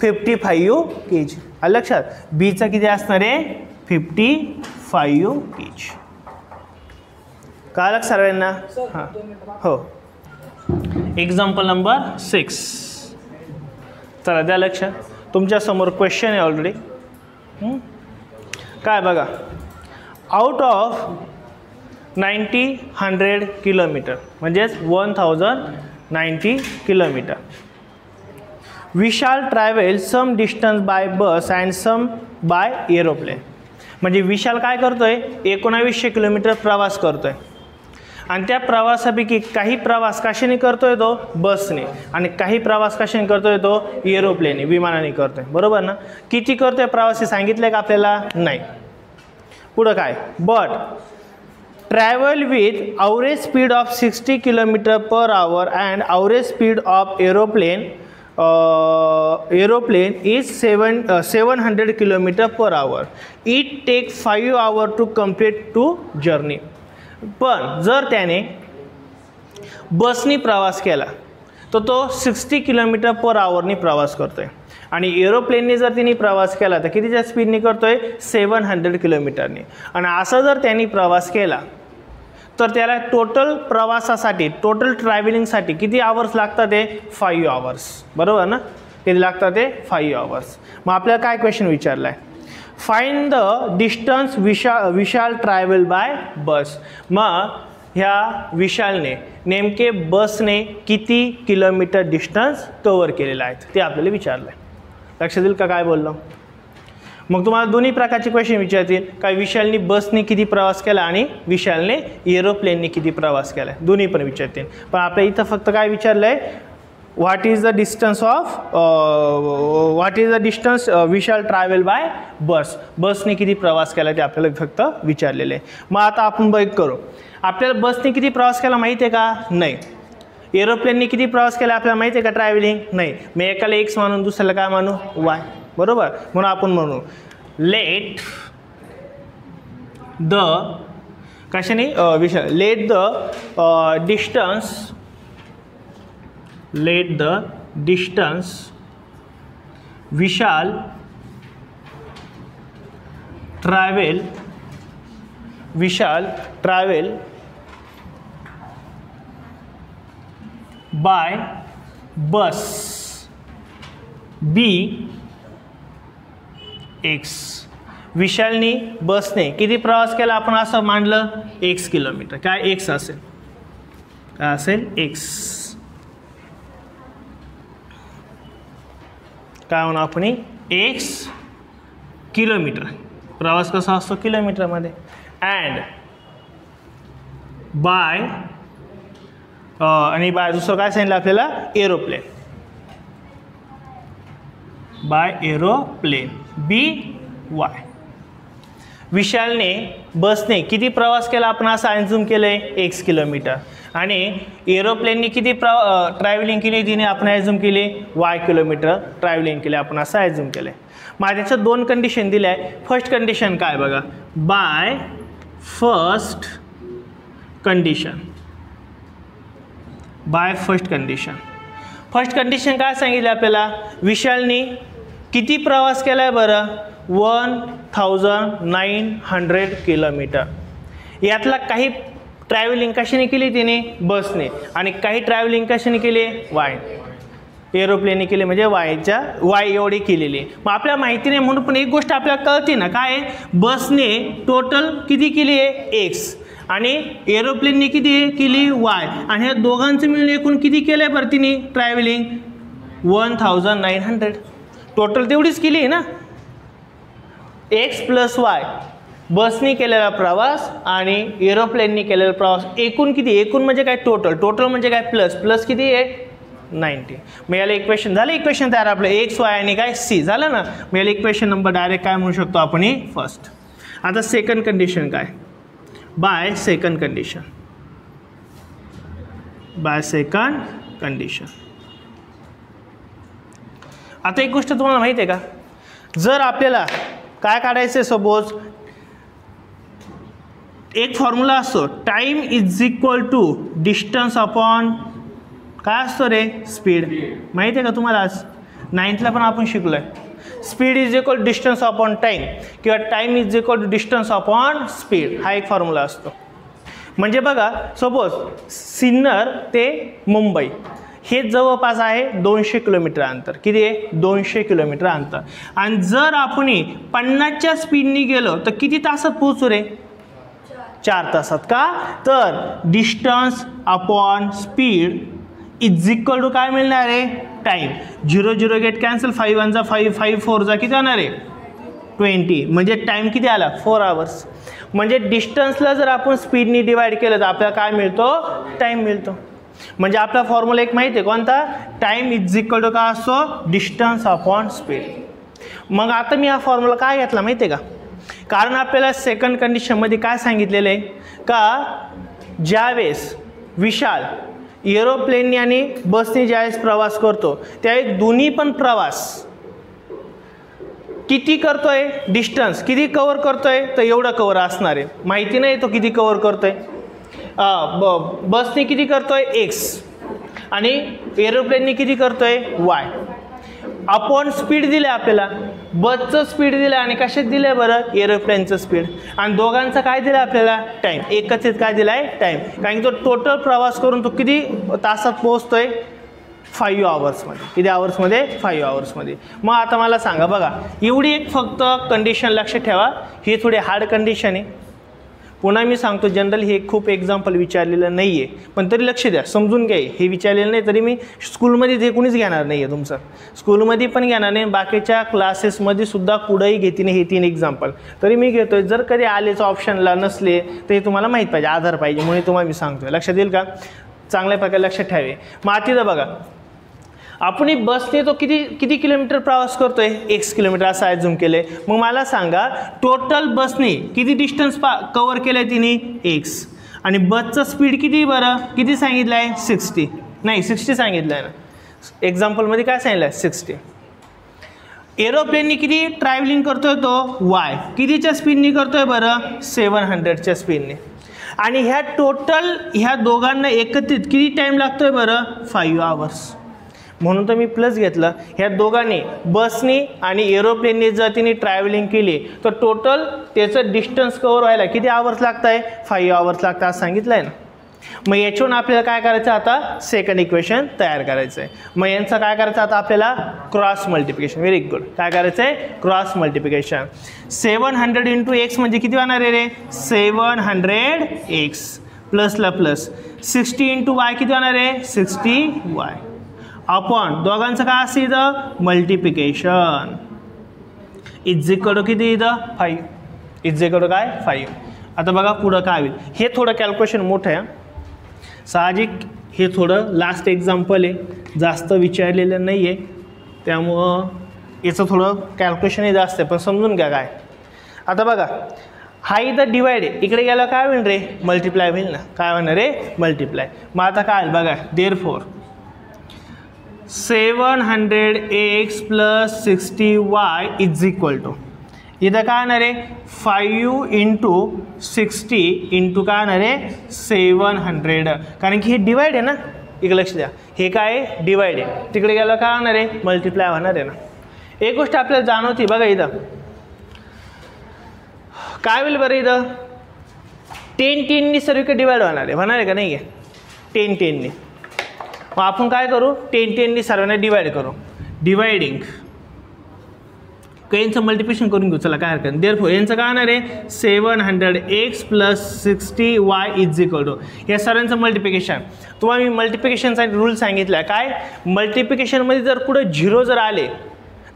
55 kg. आलं लक्षात? बीचा किती असणार आहे? 55 kg. कळलं सर्वांना? हां हो. Example number 6. चला द्या लक्ष. तुमच्या समोर क्वेश्चन आहे ऑलरेडी. काय बघा. आउट ऑफ 90-100 किलोमीटर म्हणजेच 1090 kilometre we shall travel some distance by bus and some by aeroplane. म्हणजे विशाल काय करतोय? 1900 किलोमीटर प्रवास करतोय आणि त्या प्रवासापैकी काही प्रवास कशाने करतोय? तो बसने. आणि काही प्रवास कशाने करतोय? तो एरोप्लेनने, विमानाने करतोय. बरोबर ना? किती करतोय प्रवास हे सांगितलंय का आपल्याला? नाही. पुढं काय? But travel with average speed of 60 km per hour and average speed of aeroplane is 700 km per hour. It takes 5 hours to complete to journey. पण जर त्याने बसनी प्रवास केला तर तो 60 km per hour प्रवास करतोय आणि एरोप्लेनने जर तिने प्रवास केला तर कितीच्या स्पीडने करतोय 700 किलोमीटरने. आणि असा जर त्यांनी प्रवास केला तर त्याला टोटल प्रवासासाठी टोटल ट्रॅव्हलिंगसाठी किती आवर्स लागतात ते 5 आवर्स. बरोबर ना, किती लागतात ते 5 आवर्स. मग आपल्याला काय क्वेश्चन विचारला आहे, find the distance Vishal travel by bus. मग ह्या विशालने नेमके बसने किती किलोमीटर डिस्टन्स कव्हर केलेला आहे ते आपल्याला विचारलं आहे. लक्षात येईल का काय बोललो. मग तुम्हाला दोन्ही प्रकारचे क्वेश्चन विचारतील, काय विशालने बसने किती प्रवास केला आणि विशालने एरोप्लेनने किती प्रवास केला, दोन्ही पण विचारतील. पण आपल्या इथं फक्त काय विचारलं आहे, what is the distance Vishal travel by bus. बसने किती प्रवास केला ते आपल्याला फक्त विचारलेलं आहे. मग आता आपण बघ करू, आपल्याला बसने किती प्रवास केला माहिती आहे का, नाही. एरोप्लेनने किती प्रवास केला आपल्याला माहिती आहे का, ट्रॅव्हलिंग, नाही. मग एकाला एक्स मानून दुसऱ्याला काय मानू, वाय. बरोबर, म्हणून आपण म्हणू लेट द कशाने Vishal let the distance Vishal travel by bus B X. विशालनी बसने किती प्रवास केला आपण असं मानलं, एक्स किलोमीटर. काय एक्स असेल, काय असेल एक्स. काय म्हणू आपण, एक्स किलोमीटर. प्रवास कसा असतो किलोमीटरमध्ये. अँड बाय आणि बाय दुसरं काय सांगितलं आपल्याला, एरोप्लेन. बाय एरोप्लेन बी वाय. विशालने बसने किती प्रवास केला आपण असं अँझ्युम केलंय, एक्स किलोमीटर. आणि एरोप्लेनने किती ट्रॅव्हलिंग केली तिने आपण अँझ्युम केली, वाय किलोमीटर ट्रॅव्हलिंग केले आपण असं अँझ्युम केलंय. मग त्याच्यात दोन कंडिशन दिल्या आहे. फर्स्ट कंडिशन काय बघा, by first condition. By first condition. First condition काय सांगितलं आपल्याला, विशालने किती प्रवास केला आहे बरं, 1900 किलोमीटर. यातला काही ट्रॅव्हलिंग कशाने केली तिने, बसने. आणि काही ट्रॅव्हलिंग कशाने केली, वाय एरोप्लेनने केली, म्हणजे वाय एवढी केलेली. मग आपल्याला माहिती नाही म्हणून पण एक गोष्ट आपल्याला कळते ना, काय बसने टोटल किती केली आहे, एक्स. आणि एरोप्लेनने किती केली, वाय. आणि ह्या दोघांचं मिळून एकूण किती केलं आहे बरं तिने ट्रॅव्हलिंग, 1900. टोटल तेवढीच केली आहे ना, एक्स प्लस वाय. बसने केलेला प्रवास आणि एरोप्लेनने केलेला प्रवास एकूण किती, एकूण म्हणजे काय टोटल म्हणजे काय प्लस किती आहे 90. मग याला इक्वेशन झालं, इक्वेशन तयार आपलं एक्स वाय आणि काय सी झालं ना. मग याला इक्वेशन नंबर डायरेक्ट काय म्हणू शकतो आपण, फर्स्ट. आता सेकंड कंडिशन काय, बाय सेकंड कंडिशन. आता एक गोष्ट तुम्हाला माहिती आहे का, जर आपल्याला काय काढायचं, सपोज एक फॉर्म्युला असतो, time is equal to distance upon काय असतो रे, स्पीड. माहिती आहे का तुम्हाला, आज 9thला पण आपण शिकलोय. Speed is equal distance upon time किंवा time is equal to distance upon speed, हा एक फॉर्म्युला असतो. म्हणजे बघा, सपोज सिन्नर ते मुंबई हे जवळपास आहे 200 किलोमीटर अंतर. किती आहे, 200 किलोमीटर अंतर. आणि जर आपण 50च्या स्पीडने गेलो तर किती तासात पोहोचू रे, 4 तासात. का तर distance upon speed is equal to काय मिळणार आहे, टाइम. 0 गेट कॅन्सल, 5 1 जा 5, 5 4 जा किती होणार आहे 20. म्हणजे टाइम किती आला, 4 आवर्स. म्हणजे डिस्टन्सला जर आपण स्पीडनी डिवाइड केलं तर आपल्याला काय मिळतो, टाइम मिळतो. म्हणजे आपला फॉर्म्युला एक माहिती आहे कोणता, टाइम इज इक्वल टू काय असतो, डिस्टन्स अपॉन स्पीड. मग आता मी हा फॉर्म्युला काय घेतला माहिती आहे का, कारण आपल्याला सेकंड कंडिशनमध्ये काय सांगितलेलं आहे, का ज्यावेळेस विशाल एरोप्लेनने आणि बसने ज्यावेळेस प्रवास करतो त्यावेळेस दोन्ही पण प्रवास किती करतोय, डिस्टन्स किती कव्हर करतोय, तर एवढं कव्हर असणार आहे. माहिती नाही तो किती कव्हर करतोय. बसने किती करतोय एक्स आणि एरोप्लेनने किती करतोय वाय. अपॉन स्पीड दिलं आपल्याला, बसचं स्पीड दिलं आणि कशात दिलं बरं, एरोप्लेनचं स्पीड. आणि दोघांचं काय दिलं आपल्याला, टाईम. एकच काय दिला आहे, टाईम. कारण की तो टोटल प्रवास करून तो किती तासात पोहोचतोय, 5 आवर्समध्ये. किती आवर्समध्ये, 5 आवर्समध्ये. मग आता मला सांगा बघा, एवढी एक फक्त कंडिशन लक्षात ठेवा. ही थोडी हार्ड कंडिशन आहे. पुन्हा मी सांगतो, जनरल हे खूप एक्झाम्पल विचारलेलं नाही आहे, पण तरी लक्ष द्या, समजून घ्या. हे विचारलेलं नाही तरी मी स्कूलमध्ये ते कोणीच घेणार नाही आहे तुमचं. स्कूलमध्ये पण घेणार नाही, बाकीच्या क्लासेसमध्ये सुद्धा कुठंही घेते नाही हे 3 एक्झाम्पल. तरी मी घेतोय. जर कधी आलेच ऑप्शनला नसले तर हे तुम्हाला माहीत पाहिजे, आधार पाहिजे, म्हणून तुम्हाला मी सांगतोय. लक्षात येईल का, चांगल्या प्रकारे लक्षात ठेवावे. मग आता बघा, आपण बसने तो किती किलोमीटर प्रवास करतोय, 1 किलोमीटर असं ॲझ्युम केलंय. मग मला सांगा, टोटल बसने किती डिस्टन्स कव्हर केलंय तिने, एक्स. आणि बसचं स्पीड किती बरं, किती सांगितलं आहे, 60. नाही 60 सांगितलं आहे ना, एक्झाम्पलमध्ये काय सांगितलं आहे, 60. एरोप्लेनने किती ट्रॅव्हलिंग करतोय तो वाय, कितीच्या स्पीडने करतोय बरं, 700च्या स्पीडने. आणि ह्या टोटल ह्या दोघांना एकत्रित किती टाईम लागतोय बरं, 5 आवर्स. म्हणून तर मी प्लस घेतलं. ह्या दोघांनी बसने आणि एरोप्लेनने जर तिने ट्रॅव्हलिंग केली तर टोटल त्याचं डिस्टन्स कव्हर व्हायला किती आवर्स लागत आहे, 5 आवर्स लागतात असं सांगितलं आहे ना. मग याच्यावरून आपल्याला काय करायचं, आता सेकंड इक्वेशन तयार करायचं आहे. मग यांचं काय करायचं आता आपल्याला, क्रॉस मल्टिप्लिकेशन. Very good. काय करायचं आहे, क्रॉस मल्टिप्लिकेशन. 700 इंटू एक्स म्हणजे किती होणार आहे रे, 700x प्लसला प्लस. 60 इंटू वाय किती होणार आहे, 60y. अपॉन दोघांचं काय असतं इथं, मल्टिप्लिकेशन. इज इक्वल टू किती इथं, 5. इज इक्वल टू काय, 5. आता बघा पुढं काय होईल. हे थोडं कॅल्क्युलेशन मोठं आहे साहजिक. हे थोडं लास्ट एक्झाम्पल आहे, जास्त विचारलेलं नाही आहे, त्यामुळं याचं थोडं कॅल्क्युलेशनही जास्त आहे, पण समजून घ्या काय. आता बघा, हा इथं डिवाइड आहे, इकडे गेला काय होईल रे, मल्टिप्लाय होईल ना. काय होणार रे, मल्टिप्लाय. मग आता काय होईल बघा, therefore 700x plus 60y is equal to, इथं काय होणार आहे, 5 इंटू 60 इंटू काय होणार आहे, 700. कारण की हे डिवाइड आहे ना, इकडे लक्ष द्या, हे काय आहे, डिवाइड आहे. तिकडे गेलं काय होणार आहे, मल्टिप्लाय होणार आहे ना. एक गोष्ट आपल्याला जाणवती बघा, इथं काय होईल बरं, इथं 10 सर्व डिवाइड होणार आहे का नाही आहे, 10 मग आपण काय करू, 10 सर्वांना डिवाइड करू. डिवाइडिंग यांचं मल्टिप्लिकेशन करून घेऊ, चला काय हरकत नाही. देअरफॉर यांचं काय होणार आहे, 700x plus 60y is equal to, या सर्वांचं मल्टिप्लिकेशन. तुम्हाला मी मल्टिप्लिकेशनचा रूल सांगितला. काय, मल्टिप्लिकेशनमध्ये जर कुठं 0 जर आले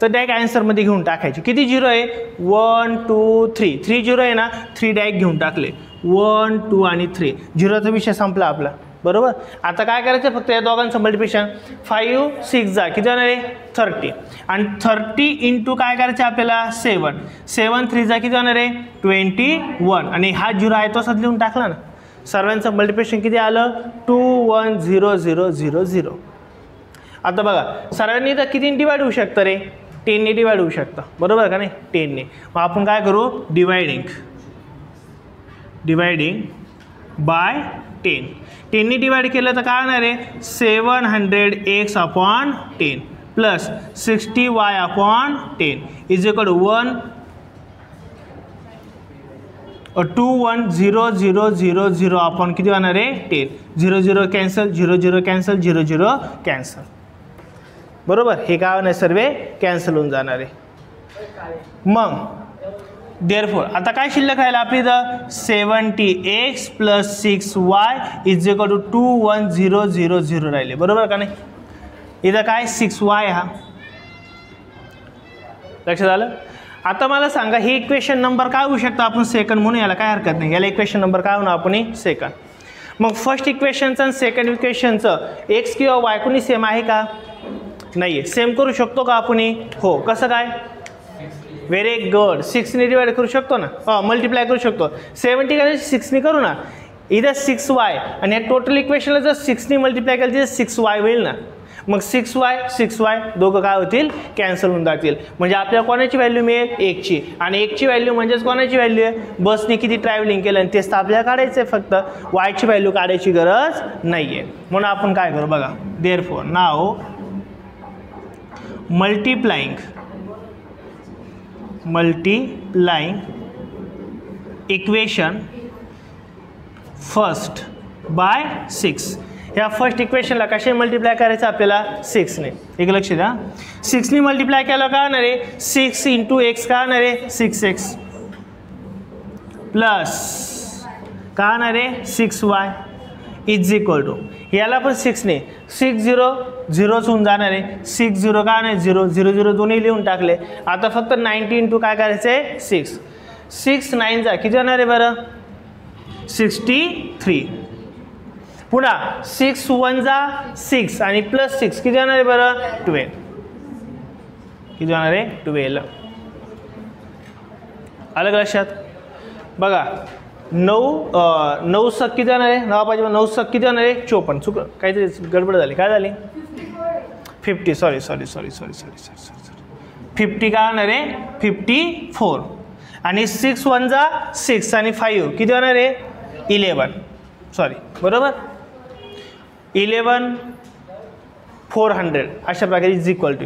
तर डायरेक्ट आन्सरमध्ये घेऊन टाकायचे. किती 0 आहे, 1 2 3, 3 0 आहे ना, 3 डायरेक्ट घेऊन टाकले, 1 2 आणि 3, 0चा विषय संपला आपला. बरोबर. आता काय करायचं, फक्त या दोघांचं मल्टिप्लिकेशन. 5 6 जा किती होणार आहे, 30. आणि 30 इंटू काय करायचं आपल्याला, 7 7 3 जा किती होणार आहे, 21. आणि हा 0 आहे तो असं लिहून टाकला ना. सर्वांचं मल्टिप्लिकेशन किती आलं, 2 1 0 0 0 0. आता बघा, सर्वांनी तर किती डिवाइड होऊ शकतं रे, 10 डिवाइड होऊ शकतं, बरोबर का नाही, 10. मग आपण काय करू, डिवाइडिंग बाय 10. 10 डिवाइड केलं तर काय होणार आहे, 700x upon 10 plus 60y upon 10 is equal to 1 2 1 0 0 0 0 upon किती होणार आहे, 10. 0 0 कॅन्सल, 0 0 कॅन्सल, 0 0 कॅन्सल. बरोबर, हे काय होणार, सर्व कॅन्सल होऊन जाणार आहे. मग देअरफॉर आता काय शिल्लक राहिलं आपली, इथं 70x plus 6y is equal to 2 1 0 0 0 राहिले, बरोबर का नाही. इथं काय 6y, हा लक्षात आलं. आता मला सांगा, हे इक्वेशन नंबर काय होऊ शकतं, आपण सेकंड म्हणून, याला काय हरकत नाही, याला इक्वेशन नंबर काय होणार आपण, सेकंड. मग फर्स्ट इक्वेशनचं आणि सेकंड इक्वेशनचं एक्स किंवा वाय कोणी सेम आहे का, नाही आहे. सेम करू शकतो का आपण, हो. कसं काय, व्हेरी गुड. 6ने डिवाइड करू शकतो ना, मल्टिप्लाय करू शकतो. 70 काय 6ने करू ना, इथं 6y आणि टोटल इक्वेशनला जर 6ने मल्टिप्लाय केलं तर 6y होईल ना. मग 6y दोघं काय होतील, कॅन्सल होऊन जातील. म्हणजे आपल्याला कोणाची व्हॅल्यू मिळेल, 1ची. आणि 1ची व्हॅल्यू म्हणजेच कोणाची व्हॅल्यू आहे, बसने किती ट्रॅव्हलिंग केलं आणि तेच तर आपल्याला काढायचं आहे. फक्त वायची व्हॅल्यू काढायची गरज नाही आहे. म्हणून आपण काय करू बघा, therefore now multiplying equation first by 6. ह्या फर्स्ट इक्वेशनला कसे मल्टिप्लाय करायचं आपल्याला, 6ने. एक लक्ष द्या, 6ने मल्टिप्लाय केलं का होणार आहे, 6 × x का होणार आहे, 6x प्लस का होणार आहे, 6y इज इक्वल टू, याला पण 6ने 6 0 0च होऊन जाणार आहे. 6 0 का नाही 0 0 0 दोन्ही लिहून टाकले. आता फक्त 90 × काय करायचं आहे, 6. 6 9 जा किती होणार आहे बरं, 63. पुन्हा 6 1 जा 6 आणि प्लस 6 किती होणार आहे बरं, 12. किती होणार आहे, 12. अलग लक्षात बघा. 9 सक किती होणार आहे, 9 पाहिजे 9 सक किती होणार आहे, 54. चुक काहीतरी गडबड झाली, काय झाली, 50. सॉरी 50 काय होणार आहे, 54. आणि 6 1 जा 6 आणि 5 किती होणार आहे, 11. सॉरी बरोबर, 11 400 अशा प्रकारे इज इक्वल टू.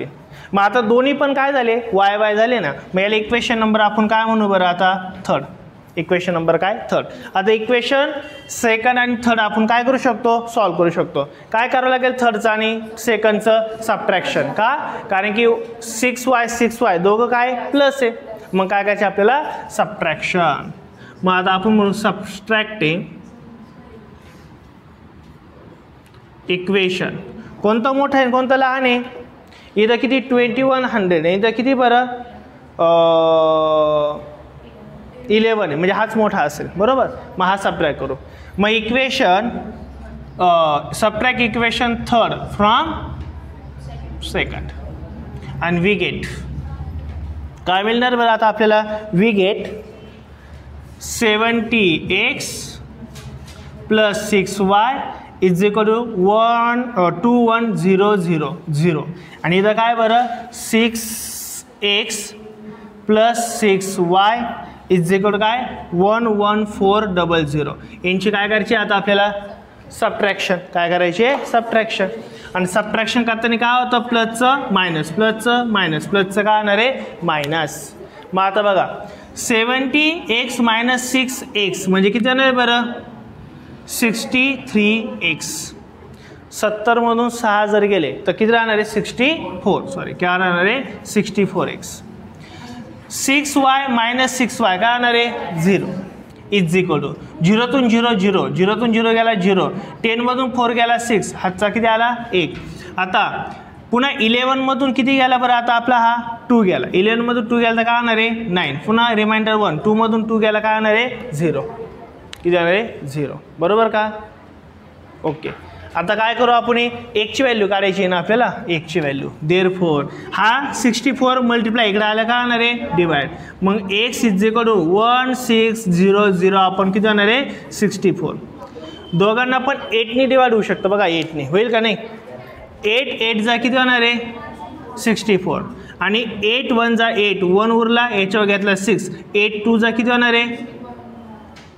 मग आता दोन्ही पण काय झाले, वाय झाले ना. मग याला इक्वेशन नंबर आपण काय म्हणू बरं, आता थर्ड. इक्वेशन नंबर काय, थर्ड. आता इक्वेशन सेकंड आणि थर्ड आपण काय करू शकतो, सॉल्व करू शकतो. काय करावं लागेल, थर्डचं आणि सेकंडचं सबट्रॅक्शन. का, कारण की 6y दोघं काय प्लस आहे. मग काय करायचं आपल्याला, सबट्रॅक्शन. मग आता आपण म्हणू सबट्रॅक्टिंग इक्वेशन. कोणतं मोठं आहे कोणतं लहान आहे, इथं किती 2100 आहे, इथं किती बरं 11 आहे, म्हणजे हाच मोठा असेल बरोबर. मग हा सबट्रॅक्ट करू. मग equation subtract equation third from second आणि वी गेट काय मिळणार बरं आता आपल्याला, we get 70x plus 6y is equal to 2100 आणि इथं काय बरं 6x plus 6y is equal to काय 11400. यांची काय करायची आता आपल्याला, सबट्रॅक्शन. काय करायची आहे, सबट्रॅक्शन. आणि सबट्रॅक्शन करताना काय होतं, प्लसचं मायनस प्लसचं काय होणार आहे, मायनस. मग आता बघा 70x मायनस 6x म्हणजे किती होणार आहे बरं, 63x. 70 मधून 6 जर गेले तर किती राहणार आहे, 64. सॉरी काय राहणार आहे, 64x. 6y मायनस 6y काय होणार आहे, 0 इज इक्वल टू 0 तून 0 गेला 0, 10 मधून 4 गेला 6, हातचा किती आला 1. आता पुन्हा 11 मधून किती गेला बरं, आता आपला हा 2 गेला. 11 मधून 2 गेला तर काय होणार आहे 9. पुन्हा रिमाइंडर 1, 2 मधून 2 गेला काय होणार आहे 0. किती होणार आहे 0 बरोबर का. ओके. आता काय करू आपण, 1ची व्हॅल्यू काढायची आहे ना आपल्याला, 1ची व्हॅल्यू. देअरफॉर हा 64 मल्टिप्लाय इकडे आला काय होणार आहे, डिवाइड. मग x इज इक्वल टू 1600 आपण किती होणार आहे 64. दोघांना पण 8ने डिवाइड होऊ शकतं बघा, 8ने होईल का नाही. 8 जा किती होणार आहे 64 आणि 8 1 जा 8, 1 उरला याच्यावर घेतला 6, 8 2 जा किती होणार आहे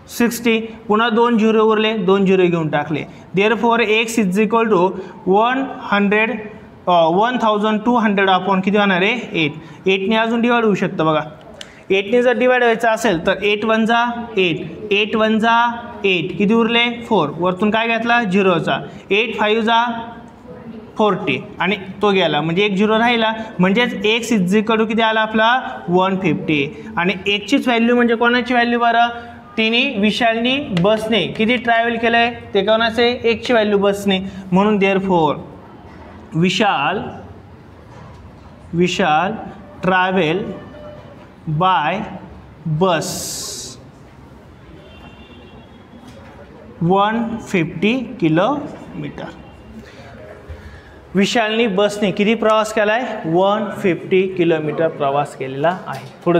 60. पुन्हा 2 0 उरले, 2 0 घेऊन टाकले. Therefore x is equal to 1200 आपण किती होणार आहे 8. 8ने अजून डिवाइड होऊ शकतं बघा. 8ने जर डिवाइड व्हायचं असेल तर 8 1 जा 8, 8 1 जा 8 किती उरले 4, वरतून काय घेतला 0चा, 8 5 जा 40 आणि तो गेला म्हणजे 1 0 राहिला. म्हणजेच x इज इक्वल टू किती आला आपला 150. आणि 1चीच व्हॅल्यू म्हणजे कोणाची व्हॅल्यू बरं, तिने विशालनी बसने किती ट्रॅव्हल केलं आहे ते कोणाचे, 1ची व्हॅल्यू बसने. म्हणून therefore Vishal travel by bus 150 kilometre. विशालनी बसने किती प्रवास केला आहे? 150 किलोमीटर प्रवास केलेला आहे. पुढे